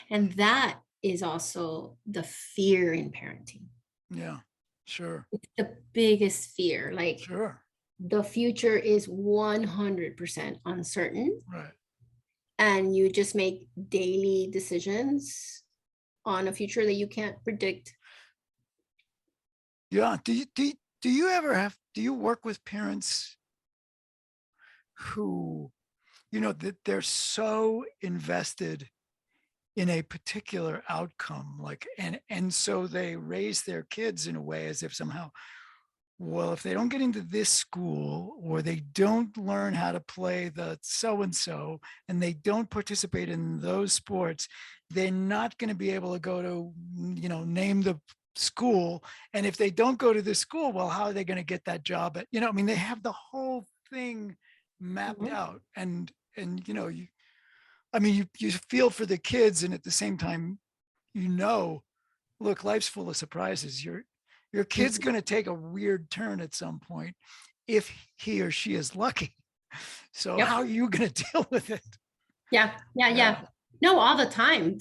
And that is also the fear in parenting. Yeah, sure. It's the biggest fear. Like, sure, the future is 100% uncertain. Right. And you just make daily decisions on a future that you can't predict. Yeah. Do you work with parents who, that they're so invested in a particular outcome, like, and so they raise their kids in a way as if somehow, well, if they don't get into this school or they don't learn how to play the so-and-so and they don't participate in those sports, they're not going to be able to go to, name the school. And if they don't go to this school, well, how are they going to get that job at, they have the whole thing mapped out. And you feel for the kids, and at the same time, look, life's full of surprises. Your kid's going to take a weird turn at some point if he or she is lucky. So how are you going to deal with it? Yeah. No, all the time.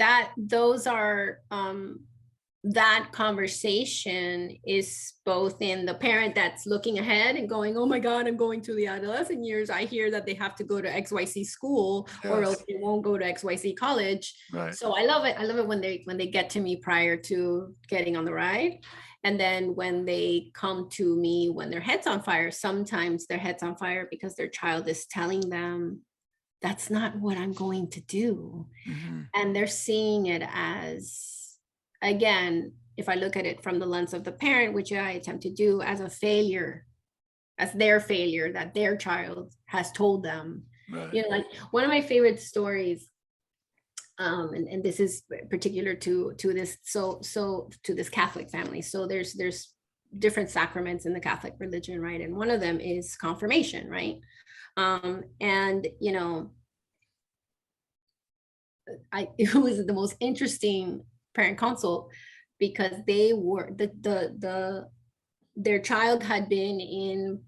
That conversation is both in the parent that's looking ahead and going, oh my God, I'm going through the adolescent years. I hear that they have to go to XYZ school or else they won't go to XYZ college. Right. So I love it. I love it when they get to me prior to getting on the ride. And then when they come to me when their head's on fire, sometimes their head's on fire because their child is telling them, that's not what I'm going to do. Mm-hmm. And they're seeing it as, again, if I look at it from the lens of the parent, which I attempt to do, as a failure, as their failure that their child has told them. Right. Like one of my favorite stories, and this is particular to this, so to this Catholic family. So there's different sacraments in the Catholic religion, right? And one of them is confirmation, right? And it was the most interesting parent consult because they were their child had been in,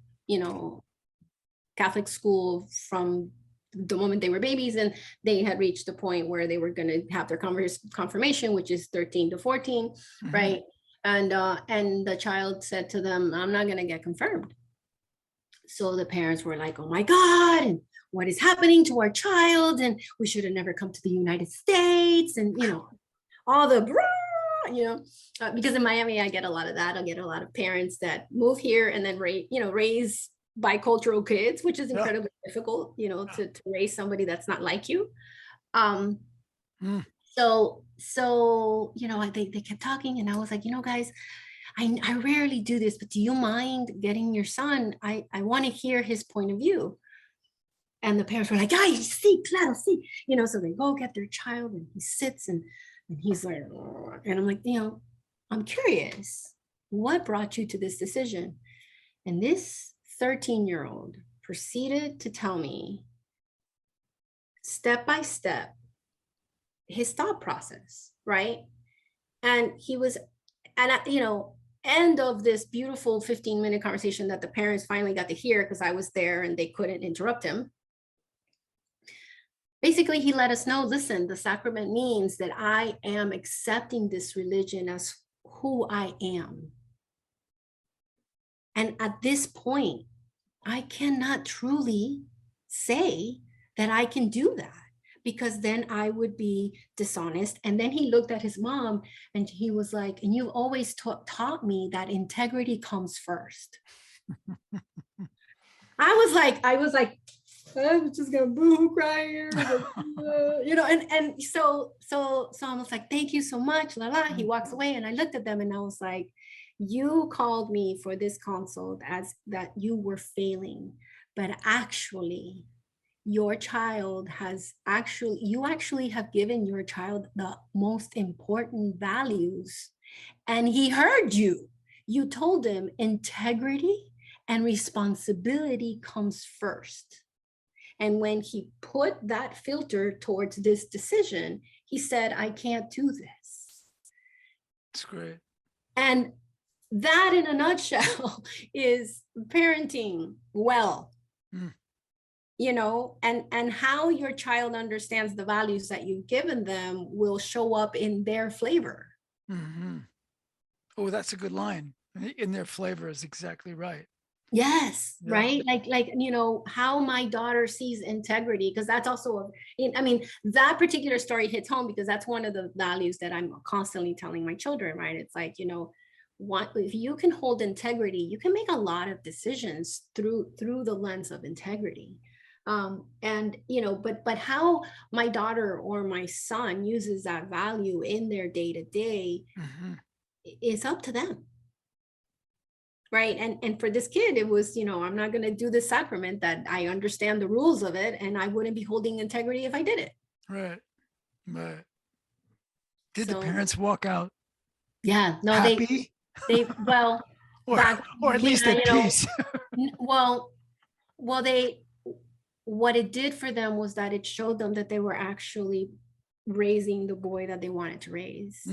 Catholic school from the moment they were babies, and they had reached the point where they were going to have their confirmation, which is 13 to 14, right? And the child said to them, I'm not going to get confirmed. So the parents were like, oh my God, and what is happening to our child? And we should have never come to the United States. And, all the, because in Miami, I get a lot of that. I get a lot of parents that move here and then raise bicultural kids, which is incredibly difficult, to raise somebody that's not like you. So, they kept talking, and I was like, guys, I rarely do this, but do you mind getting your son? I want to hear his point of view. And the parents were like, ay, sí, claro, sí. So they go get their child, and he sits, and he's like, oh. And I'm like, I'm curious, what brought you to this decision? And this 13-year-old proceeded to tell me step by step his thought process, right? And he was, and end of this beautiful 15-minute conversation that the parents finally got to hear because I was there and they couldn't interrupt him. Basically, he let us know, listen, the sacrament means that I am accepting this religion as who I am. And at this point, I cannot truly say that I can do that, because then I would be dishonest. And then he looked at his mom and he was like, and you've always taught me that integrity comes first. I was like, I'm just gonna boo cry here, and so I was like, thank you so much, la la. He walks away, and I looked at them and I was like, you called me for this consult as that you were failing, but actually your child you actually have given your child the most important values, and he heard you. You told him integrity and responsibility comes first. And when he put that filter towards this decision, he said, I can't do this. That's great. And that in a nutshell is parenting well. And how your child understands the values that you've given them will show up in their flavor. Oh, that's a good line. In their flavor is exactly right. Yes, yeah. Right. Like, how my daughter sees integrity, because that's also, that particular story hits home because that's one of the values that I'm constantly telling my children, right? It's like, if you can hold integrity, you can make a lot of decisions through the lens of integrity. But how my daughter or my son uses that value in their day-to-day is up to them. Right. And for this kid, it was, I'm not going to do the sacrament, that I understand the rules of it, and I wouldn't be holding integrity if I did it. Right. Did the parents walk out? Yeah, no, happy? they well, or at least at peace. What it did for them was that it showed them that they were actually raising the boy that they wanted to raise.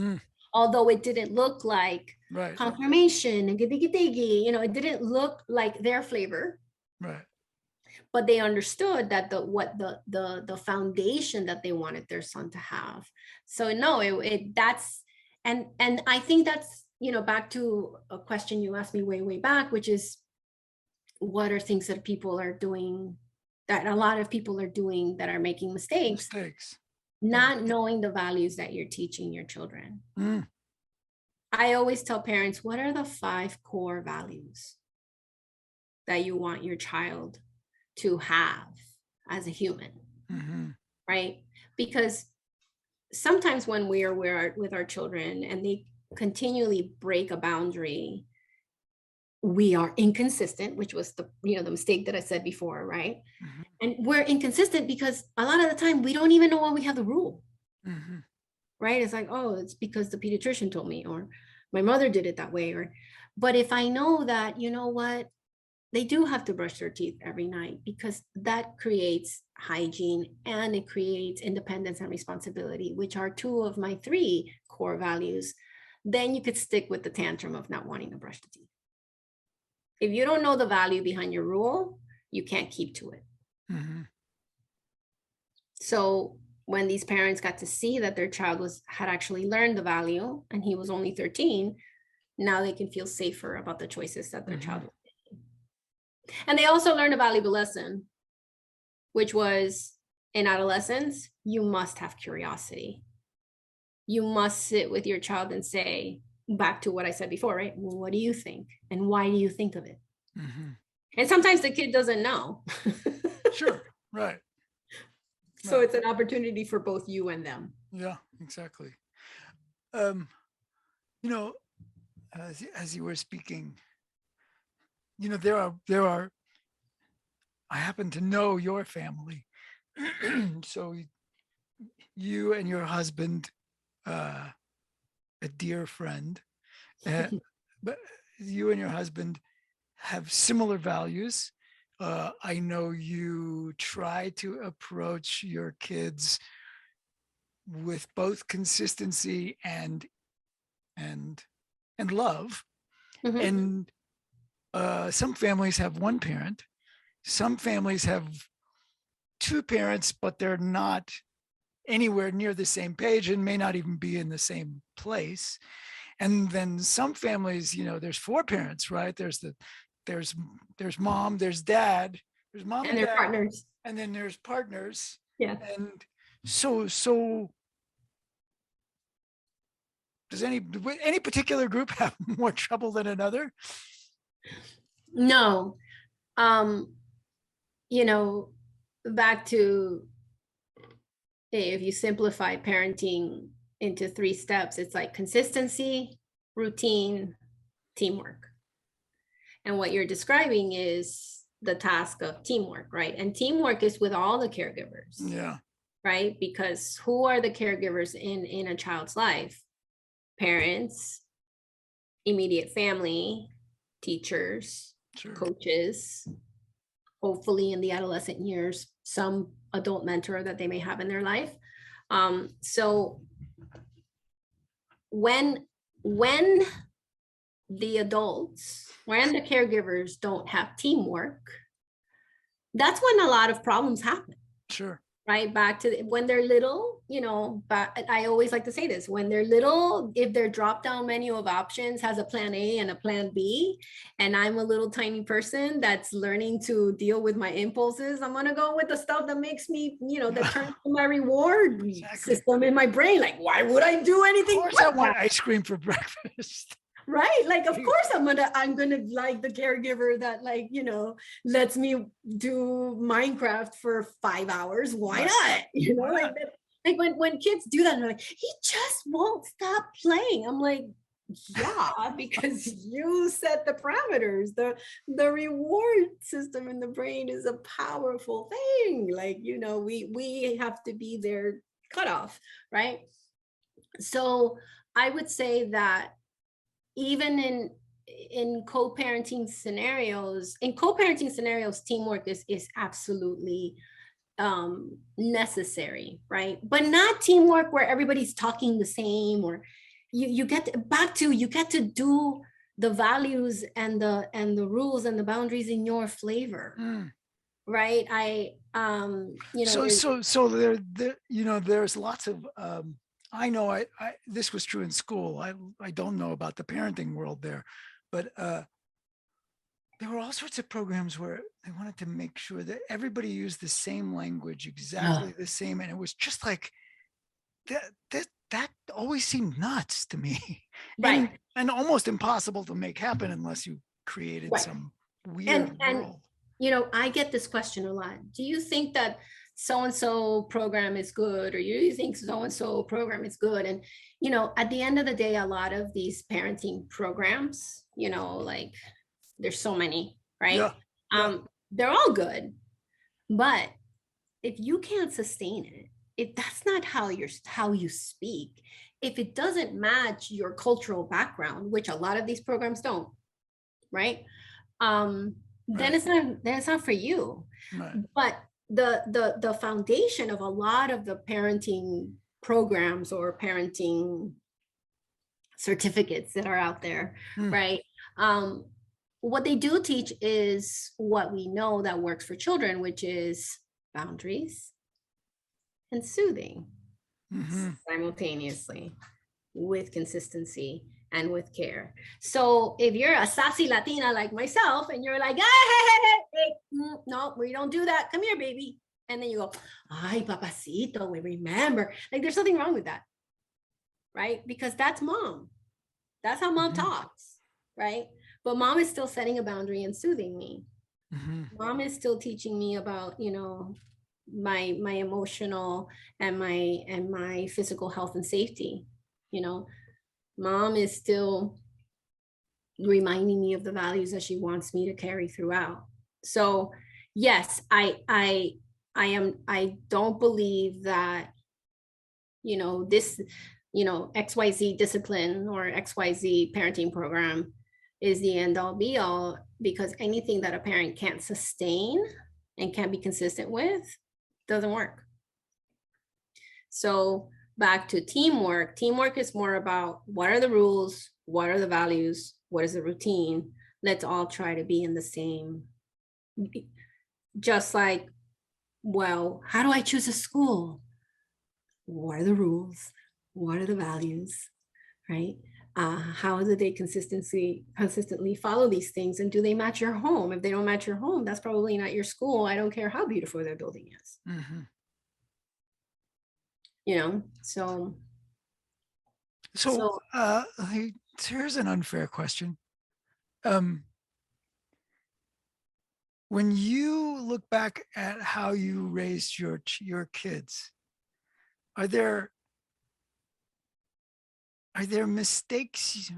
Although it didn't look like confirmation and it didn't look like their flavor. Right. But they understood that the foundation that they wanted their son to have. So no, that's and I think that's, back to a question you asked me way back, which is, what are things that people are doing, that a lot of people are doing, that are making mistakes. Not knowing the values that you're teaching your children. I always tell parents, what are the 5 core values that you want your child to have as a human? Right? Because sometimes when we're with our children and they continually break a boundary, we are inconsistent, which was the mistake that I said before, right? And we're inconsistent because a lot of the time we don't even know why we have the rule. Right? It's like, oh, it's because the pediatrician told me, or my mother did it that way. But if I know that, what, they do have to brush their teeth every night, because that creates hygiene and it creates independence and responsibility, which are 2 of my 3 core values then you could stick with the tantrum of not wanting to brush the teeth. If you don't know the value behind your rule, you can't keep to it. Mm-hmm. So when these parents got to see that their child had actually learned the value and he was only 13, now they can feel safer about the choices that their child was making. And they also learned a valuable lesson, which was in adolescence, you must have curiosity. You must sit with your child and say, back to what I said before, right? Well, what do you think? And why do you think of it? Mm-hmm. And sometimes the kid doesn't know. Sure. Right. So it's an opportunity for both you and them. Yeah, exactly. You know, as you were speaking, you know, there are, I happen to know your family. So you and your husband, a dear friend, but you and your husband have similar values. I know you try to approach your kids with both consistency and love. Mhm. And some families have one parent. Some families have two parents, but they're not anywhere near the same page and may not even be in the same place. And then some families, you know, there's four parents, right? There's mom, there's dad, there's mom And and their dad, partners. and then there's partners. Yeah. And so does any particular group have more trouble than another? No. You know, back to, if you simplify parenting into 3 steps, it's like consistency, routine, teamwork. And what you're describing is the task of teamwork, right? And teamwork is with all the caregivers. Yeah. Right? Because who are the caregivers in a child's life? Parents, immediate family, teachers, Sure. coaches, hopefully in the adolescent years, some adult mentor that they may have in their life. So when the adults, when the caregivers don't have teamwork, that's when a lot of problems happen. Sure. Right? Back to when they're little, you know, but I always like to say this, when they're little, if their drop down menu of options has a plan A and a plan B, and I'm a little tiny person that's learning to deal with my impulses, I'm going to go with the stuff that makes me, you know, that turns to my reward system in my brain. Like, why would I do anything? Of course I want ice cream for breakfast. Right? Like, of course I'm gonna like the caregiver that, like, you know, lets me do Minecraft for 5 hours. Why not? You know, like that, like when kids do that, they're like, he just won't stop playing. I'm like, yeah, because you set the parameters. The reward system in the brain is a powerful thing. Like, you know, we have to be their cutoff, right? So I would say that even in co-parenting scenarios, teamwork is absolutely necessary, right? But not teamwork where everybody's talking the same, or you get to do the values and the rules and the boundaries in your flavor. Right? You know, so there you know, there's lots of I know I this was true in school. I don't know about the parenting world there, but there were all sorts of programs where they wanted to make sure that everybody used the same language, exactly the same, and it was just like that always seemed nuts to me, right? And almost impossible to make happen unless you created some weird world. You know, I get this question a lot. Do you think that so-and-so program is good, or you think so-and-so program is good? And, you know, at the end of the day, a lot of these parenting programs, you know, like there's so many, right? They're all good, but if you can't sustain it, if that's not how you speak, if it doesn't match your cultural background, which a lot of these programs don't, right? Then it's not for you. But the foundation of a lot of the parenting programs or parenting certificates that are out there, Hmm. right? What they do teach is what we know that works for children, which is boundaries and soothing Mhm. simultaneously with consistency and with care. So if you're a sassy Latina like myself and you're like, hey, no, we don't do that. Come here, baby. And then you go, ay, papacito, we remember. Like there's nothing wrong with that, right? Because that's mom. That's how mom Mhm. talks, right? But mom is still setting a boundary and soothing me. Mhm. Mom is still teaching me about, my emotional and my physical health and safety. Mom is still reminding me of the values that she wants me to carry throughout. So yes, I don't believe that, this, XYZ discipline or XYZ parenting program is the end all be all, because anything that a parent can't sustain and can't be consistent with doesn't work. So back to teamwork. Teamwork is more about what are the rules, what are the values, what is the routine. Let's all try to be in the same, just like, well, how do I choose a school? What are the rules? What are the values? Right? How do they consistently follow these things, and do they match your home? If they don't match your home, that's probably not your school. I don't care how beautiful their building is. Mhm. So So, here's an unfair question. Um, when you look back at how you raised your kids, are there mistakes?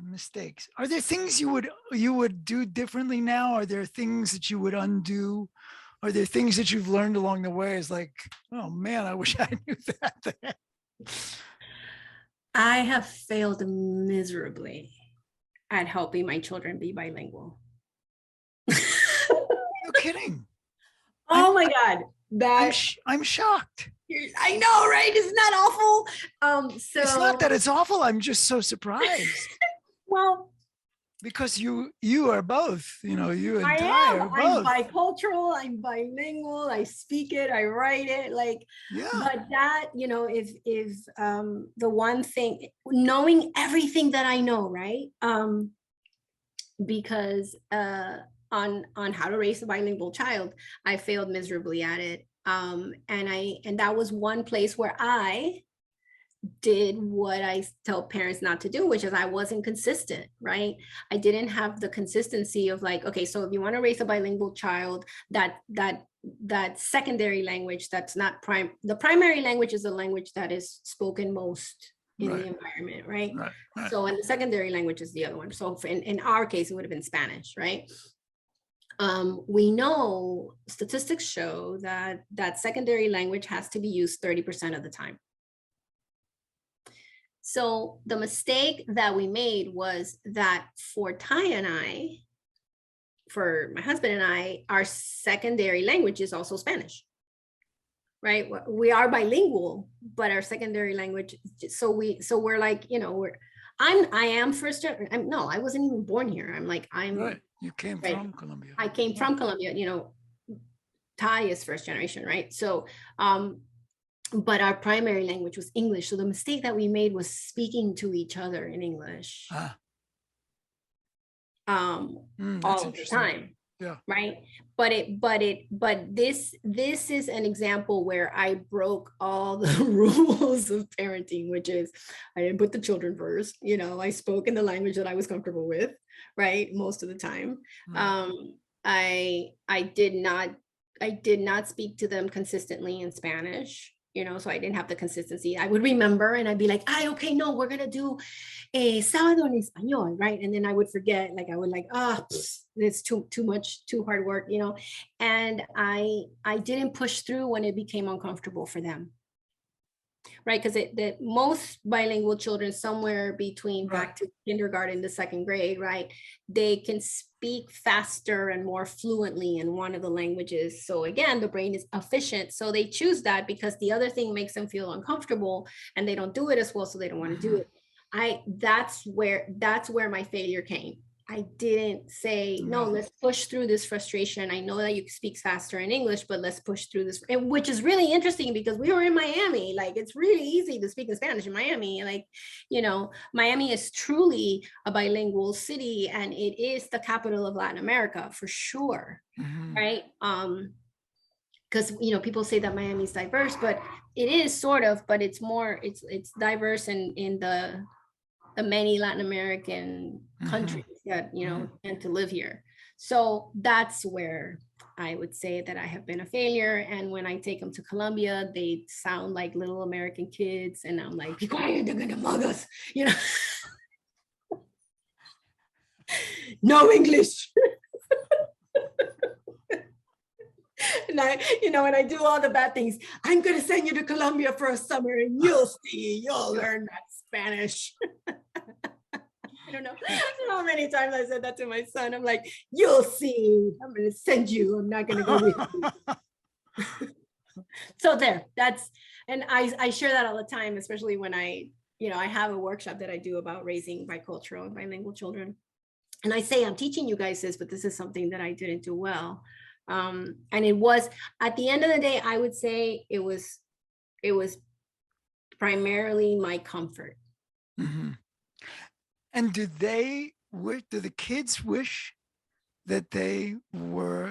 Are there things you would do differently now? Are there things that you would undo? Are there things that you've learned along the way? Is like, oh man, I wish I knew that. I have failed miserably at helping my children be bilingual. No kidding. Oh my God. I'm shocked. I know, right? Isn't that awful? It's not So, that it's awful. I'm just so surprised well, because you are both. You I and Ty am. are I'm both. bicultural. I'm bilingual. I speak it. I write it. Like, Yeah. but that, if the one thing, knowing everything that I know, right? Because on how to raise a bilingual child, I failed miserably at it. And that was one place where I did what I tell parents not to do, which is I wasn't consistent, right? I didn't have the consistency of like, okay, so if you want to raise a bilingual child, that secondary language that's not the primary language is the language that is spoken most in the Right. environment, right? Right. Right. So, and the secondary language is the other one. So in our case, it would have been Spanish, right? We know statistics show that secondary language has to be used 30% of the time. So the mistake that we made was that for Ty and I, for my husband and I, our secondary language is also Spanish, right? We are bilingual, but our secondary language. So we're like, I am first. No, I wasn't even born here. Right. You came right. from Colombia. I came from Colombia. Thai is first generation, right? So, but our primary language was English. So the mistake that we made was speaking to each other in English Ah, that's all of the interesting. time. Yeah. Right. But this is an example where I broke all the rules of parenting, which is I didn't put the children first. I spoke in the language that I was comfortable with, right? Most of the time. Right. I did not speak to them consistently in Spanish, so I didn't have the consistency. I would remember and I'd be like, okay, no, we're gonna do a sábado en español, right? And then I would forget, like I would like, it's too much, too hard work, and I didn't push through when it became uncomfortable for them. Right, because the most bilingual children, somewhere between back to kindergarten to second grade, right, they can speak faster and more fluently in one of the languages. So again, the brain is efficient. So they choose that because the other thing makes them feel uncomfortable and they don't do it as well, so they don't want to do it. that's where my failure came. I didn't say, no, let's push through this frustration. I know that you speak faster in English, but let's push through this. And which is really interesting because we were in Miami. Like, it's really easy to speak in Spanish in Miami. Like, Miami is truly a bilingual city, and it is the capital of Latin America for sure. Mm-hmm. Right. Because people say that Miami is diverse, but it is sort of, but it's more, it's diverse in the many Latin American countries that tend to live here. So that's where I would say that I have been a failure. And when I take them to Colombia, they sound like little American kids, and I'm like, be quiet, they're gonna mug us, no English. And when I do all the bad things, I'm going to send you to Colombia for a summer and you'll see, you'll learn that Spanish. I don't know how many times I said that to my son. I'm like, you'll see, I'm going to send you. I'm not going to go with you. So and I share that all the time, especially when I have a workshop that I do about raising bicultural and bilingual children. And I say, I'm teaching you guys this, but this is something that I didn't do well. And it was, at the end of the day, I would say it was primarily my comfort. Mm-hmm. And do the kids wish that they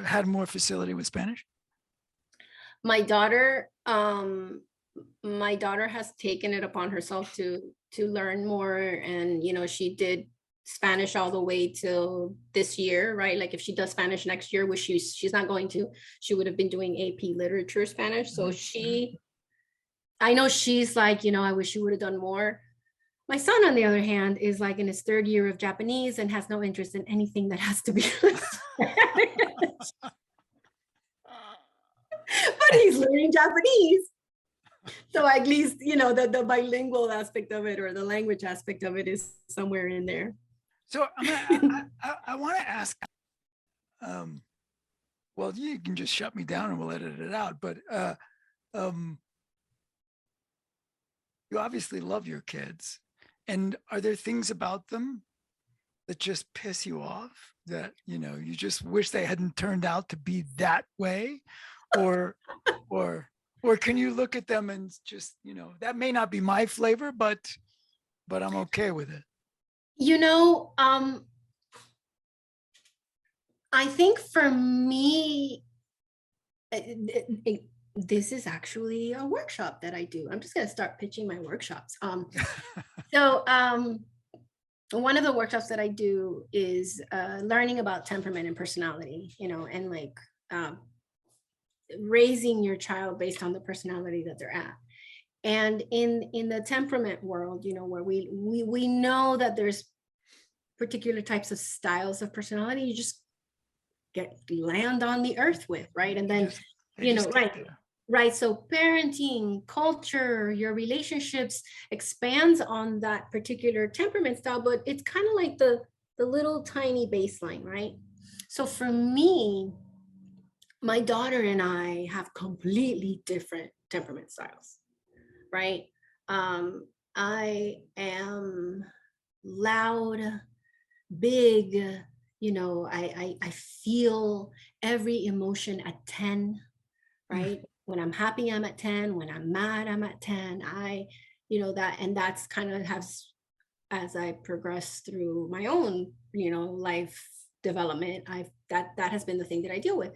had more facility with Spanish? My daughter has taken it upon herself to learn more, and she did Spanish all the way till this year, right? Like, if she does Spanish next year, which she's not going to, she would have been doing AP literature Spanish. So I know she's like, I wish she would have done more. My son, on the other hand, is like in his third year of Japanese and has no interest in anything that has to be Spanish. But he's learning Japanese. So at least, the bilingual aspect of it, or the language aspect of it, is somewhere in there. So I want to ask, well, you can just shut me down and we'll edit it out, but you obviously love your kids. And are there things about them that just piss you off, that, you just wish they hadn't turned out to be that way? Or can you look at them and just, that may not be my flavor, but I'm okay with it? I think for me, this is actually a workshop that I do. I'm just going to start pitching my workshops. So one of the workshops that I do is learning about temperament and personality, and like raising your child based on the personality that they're at. And in the temperament world, where we know that there's particular types of styles of personality you just land on the earth with, right? And then, right. So parenting, culture, your relationships expands on that particular temperament style, but it's kind of like the little tiny baseline, right? So for me, my daughter and I have completely different temperament styles, right? I am loud, big, I feel every emotion at 10, right? When I'm happy, I'm at 10. When I'm mad, I'm at 10. And that's kind of as I progress through my own, life development, that has been the thing that I deal with.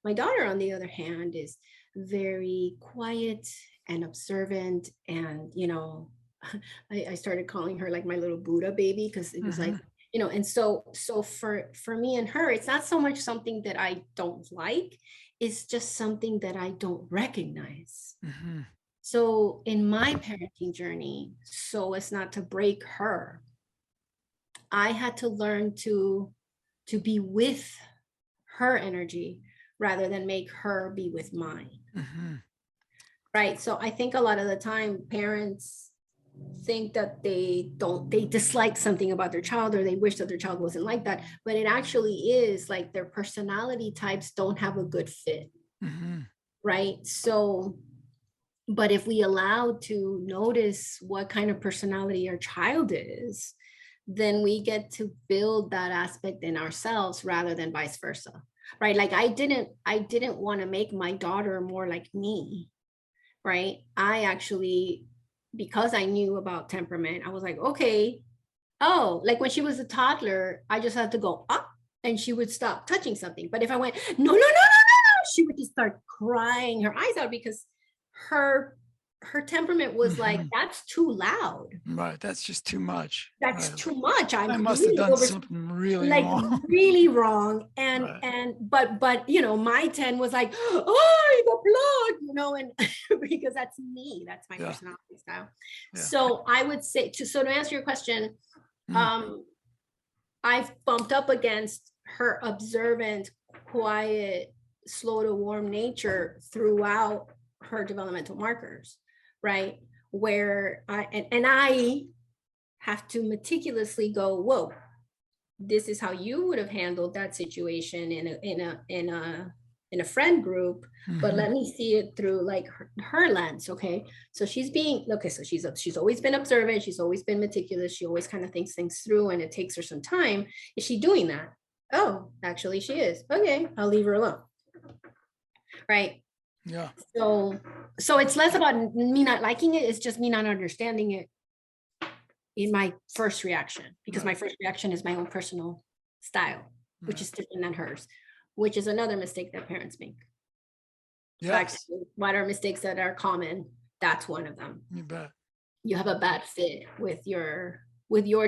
My daughter, on the other hand, is very quiet and observant. And, I started calling her like my little Buddha baby, because it was like, and so for me and her, it's not so much something that I don't like, it's just something that I don't recognize. So in my parenting journey, so as not to break her, I had to learn to be with her energy rather than make her be with mine. Right. So I think a lot of the time parents think that they dislike something about their child, or they wish that their child wasn't like that, but it actually is like their personality types don't have a good fit. Right. So But if we allow to notice what kind of personality our child is, then we get to build that aspect in ourselves rather than vice versa, right? Like I didn't want to make my daughter more like me, right? I actually, because I knew about temperament, I was like, okay, oh, like when she was a toddler, I just had to go up and she would stop touching something. But if I went, no, no, no, no, no, no, she would just start crying her eyes out because her temperament was like, Mhm. that's too loud. Right. That's just too much. That's Right. too much. I I'm must have really done over, something really like wrong. really wrong. And Right. but you know, my 10 was like, oh, the blood, you know, and because that's me, that's my Yeah. personality style. Yeah. So I would say to answer your question, Mm. I've bumped up against her observant, quiet, slow to warm nature throughout her developmental markers, right? Where I have to meticulously go, whoa, this is how you would have handled that situation in a friend group, but let Mhm. me see it through like her lens. Okay, so she's being okay, so she's always been observant, she's always been meticulous, she always kind of thinks things through, and it takes her some time. Is she doing that? Oh, actually she is. Okay, I'll leave her alone, right? Yeah. So it's less about me not liking it, it's just me not understanding it in my first reaction, because my Right. first reaction is my own personal style, which Right. is different than hers, which is another mistake that parents make. Yes. Actually, what are mistakes that are common? That's one of them. You bet. You have a bad fit with your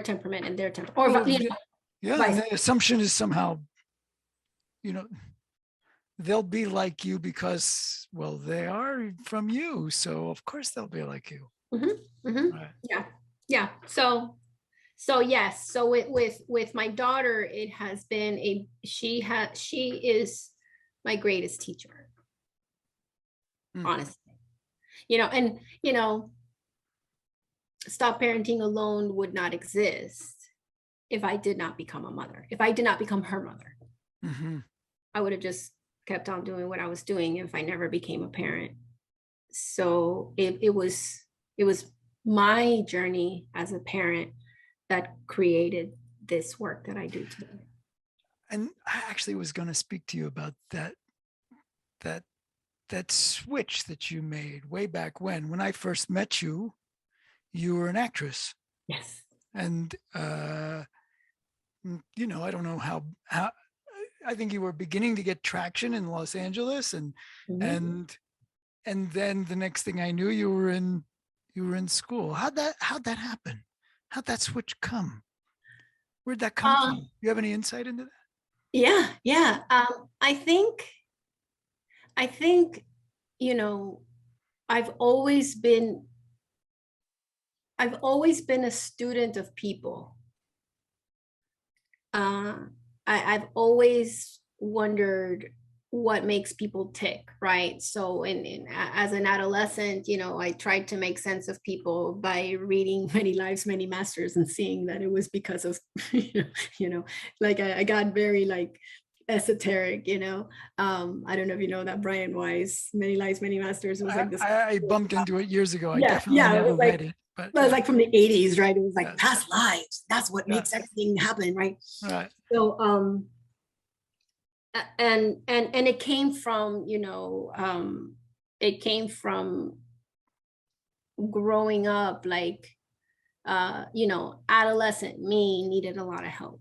temperament and their temperament, or Well, you know, yeah. And vice. the assumption is somehow, you know, they'll be like you because, well, they are from you. So of course they'll be like you. Right. Yeah, yeah. So yes. So with my daughter, it has been she is my greatest teacher, Mm. honestly. You know, and you know, Stop Parenting Alone would not exist if I did not become a mother, if I did not become her mother. Mm-hmm. I would have just kept on doing what I was doing if I never became a parent. So it was my journey as a parent that created this work that I do today. And I actually was going to speak to you about that that switch that you made way back when I first met you. You were an actress, Yes. and you know, I don't know how I think you were beginning to get traction in Los Angeles, Mhm. and and then the next thing I knew, you were in school. How'd that happen? How'd that switch come? Where'd that come from? You have any insight into that? Yeah, yeah. I think, you know, I've always been a student of people. uh, I've always wondered what makes people tick, right? So as an adolescent, you know, I tried to make sense of people by reading Many Lives, Many Masters and seeing that it was because of, you know, like I got very like esoteric, you know. I don't know if you know that Brian Weiss, Many Lives, Many Masters. It was like this. I bumped into it years ago. I Yeah, definitely yeah. It never was like read it, but it was yeah, like from the 80s, right? It was like yes, past lives. That's what makes yes, everything happen, right? right. So and it came from, you know, it came from growing up, like you know, adolescent me needed a lot of help,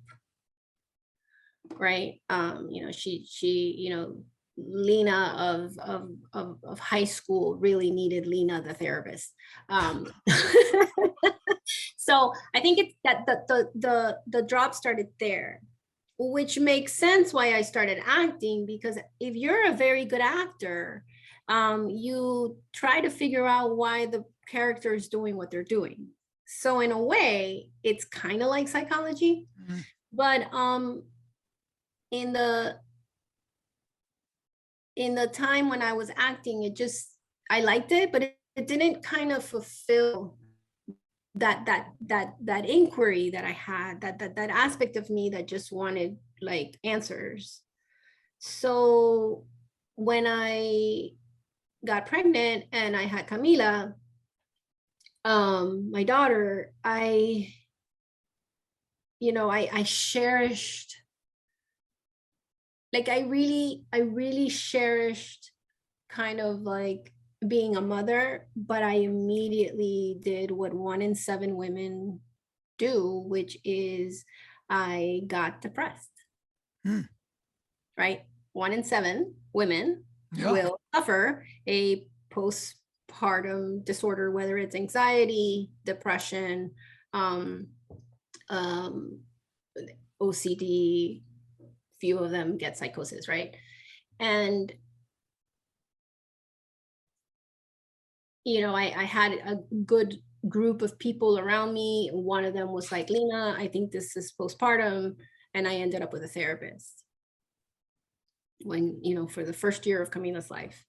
right? You know, you know, Lina of high school really needed Lina the therapist. So I think it's that the drop started there, which makes sense why I started acting, because if you're a very good actor, you try to figure out why the character is doing what they're doing. So in a way, it's kind of like psychology, Mhm. but in the time when I was acting, I liked it, but it didn't kind of fulfill that inquiry that I had, that aspect of me that just wanted like answers. So when I got pregnant and I had Camila, my daughter, I cherished, like I really cherished kind of like being a mother, but I immediately did what 1 in 7 women do, which is I got depressed. Right? 1 in 7 women will suffer a postpartum disorder, whether it's anxiety, depression, OCD. Few of them get psychosis, right? And I had a good group of people around me. One of them was like, Lina, I think this is postpartum. And I ended up with a therapist when, for the first year of Camila's life.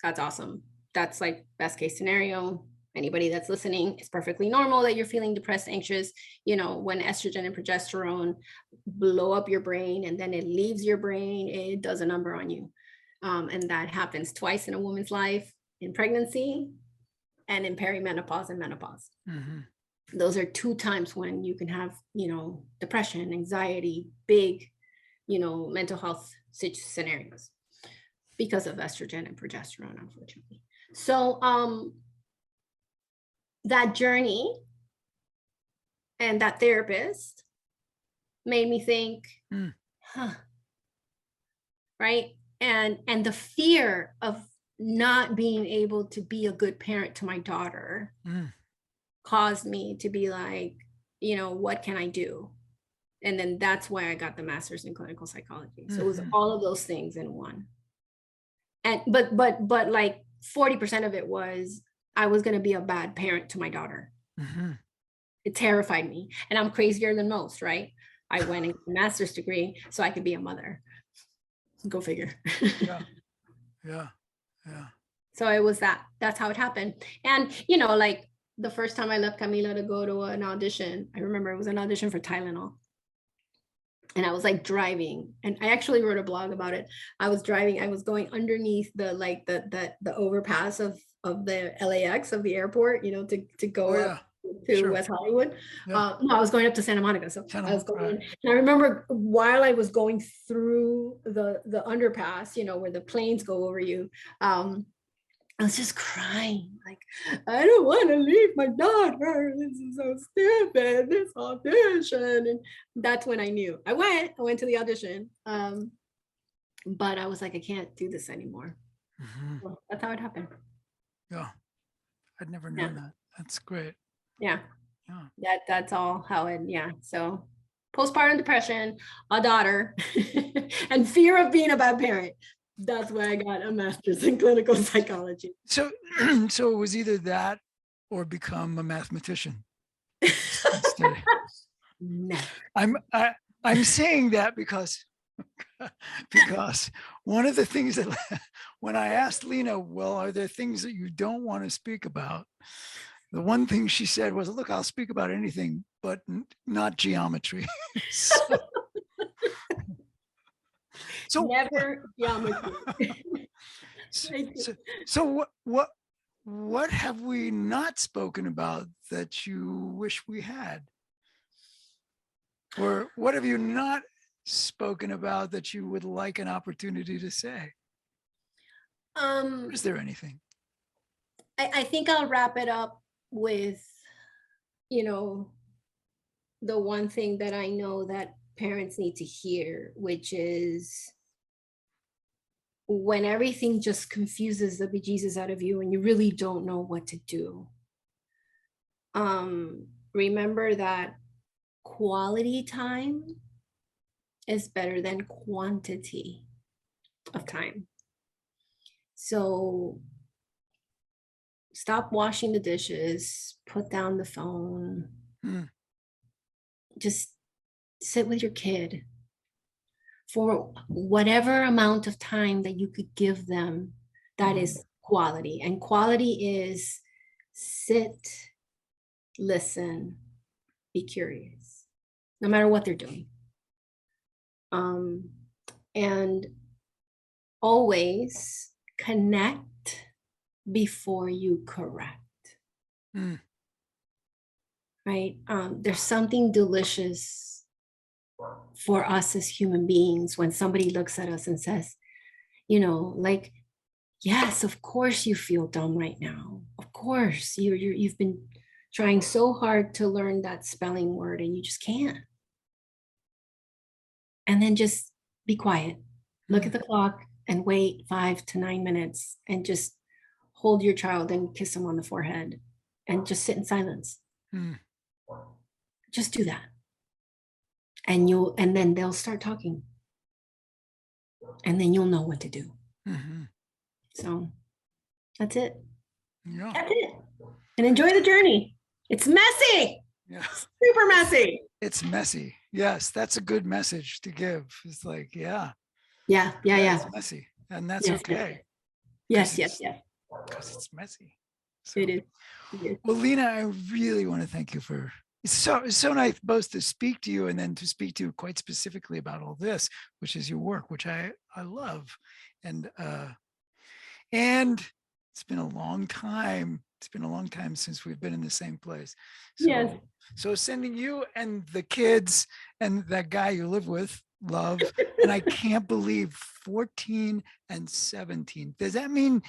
That's awesome. That's like best case scenario. Anybody that's listening, it's perfectly normal that you're feeling depressed, anxious, when estrogen and progesterone blow up your brain and then it leaves your brain, it does a number on you. And that happens twice in a woman's life, in pregnancy and in perimenopause and menopause. Those are 2 times when you can have, depression, anxiety, big, mental health scenarios because of estrogen and progesterone, unfortunately. So that journey and that therapist made me think, right? And the fear of not being able to be a good parent to my daughter caused me to be like, what can I do? And then that's why I got the master's in clinical psychology. So it was all of those things in one. And but like 40% of it was I was going to be a bad parent to my daughter. It terrified me. And I'm crazier than most, right? I went and got a master's degree so I could be a mother. Go figure. Yeah. So it was that's how it happened. And, like the first time I left Camila to go to an audition, I remember it was an audition for Tylenol. And I was like driving, and I actually wrote a blog about it. I was driving, I was going underneath the overpass of the LAX, of the airport, to go up to West Hollywood. No, I was going up to Santa Monica. So I was going, and I remember while I was going through the underpass, where the planes go over you, I was just crying, like, I don't want to leave my daughter. This is so stupid, this audition. And that's when I knew. I went to the audition. But I was like, I can't do this anymore. So that's how it happened. Yeah. I'd never known that. That's great. Yeah. That's all how it, So postpartum depression, a daughter, and fear of being a bad parent. That's why I got a master's in clinical psychology. So it was either that or become a mathematician. No. I'm saying that because one of the things that when I asked Lina, well, are there things that you don't want to speak about? The one thing she said was, look, I'll speak about anything, but not geometry. So never geometry. So what have we not spoken about that you wish we had? Or what have you not spoken about that you would like an opportunity to say? Is there anything? I think I'll wrap it up with, the one thing that I know that parents need to hear, which is when everything just confuses the bejesus out of you and you really don't know what to do. Remember that quality time is better than quantity of time. So stop washing the dishes, put down the phone, just sit with your kid for whatever amount of time that you could give them. That is quality. And quality is sit, listen, be curious, no matter what they're doing. And always connect before you correct. Mm. Right? There's something delicious for us as human beings when somebody looks at us and says, you know, like, yes, of course you feel dumb right now. Of course, you've been trying so hard to learn that spelling word and you just can't. And then just be quiet. Look at the clock and wait 5 to 9 minutes and just hold your child and kiss him on the forehead and just sit in silence. Mm. Just do that. And then they'll start talking. And then you'll know what to do. Mm-hmm. So that's it. Yeah. That's it. And enjoy the journey. It's messy. Yeah. Super messy. It's messy. Yes, that's a good message to give. It's like, yeah. Yeah. It's messy. And that's Yes, okay. Yes. Because it's messy. So, It is. well, Lina, I really want to thank you for it's so nice both to speak to you and then to speak to you quite specifically about all this, which is your work, which I love. And it's been a long time. It's been a long time since we've been in the same place. So, Yes. So sending you and the kids and that guy you live with love. And I can't believe 14 and 17. Does that mean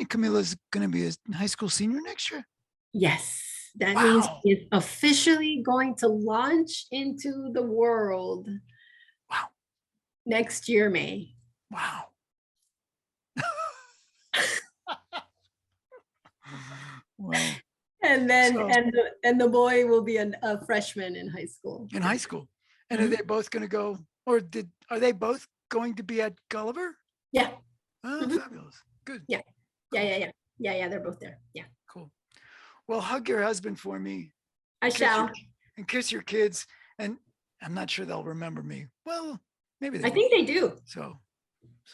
Camila's going to be a high school senior next year? Yes. That Wow. means it's officially going to launch into the world. Wow. Next year, May. Wow. Well, and then the boy will be a freshman in high school. In high school. And are they both going to go, or are they both going to be at Gulliver? Yeah. Oh, fabulous. Good. Yeah. Yeah. They're both there. Yeah. Cool. Well, hug your husband for me. I shall. And kiss your kids. And I'm not sure they'll remember me. Well, maybe they I think they do. So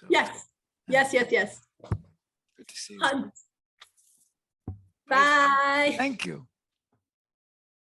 yes. Yes. Good to see you. Bye. Thank you.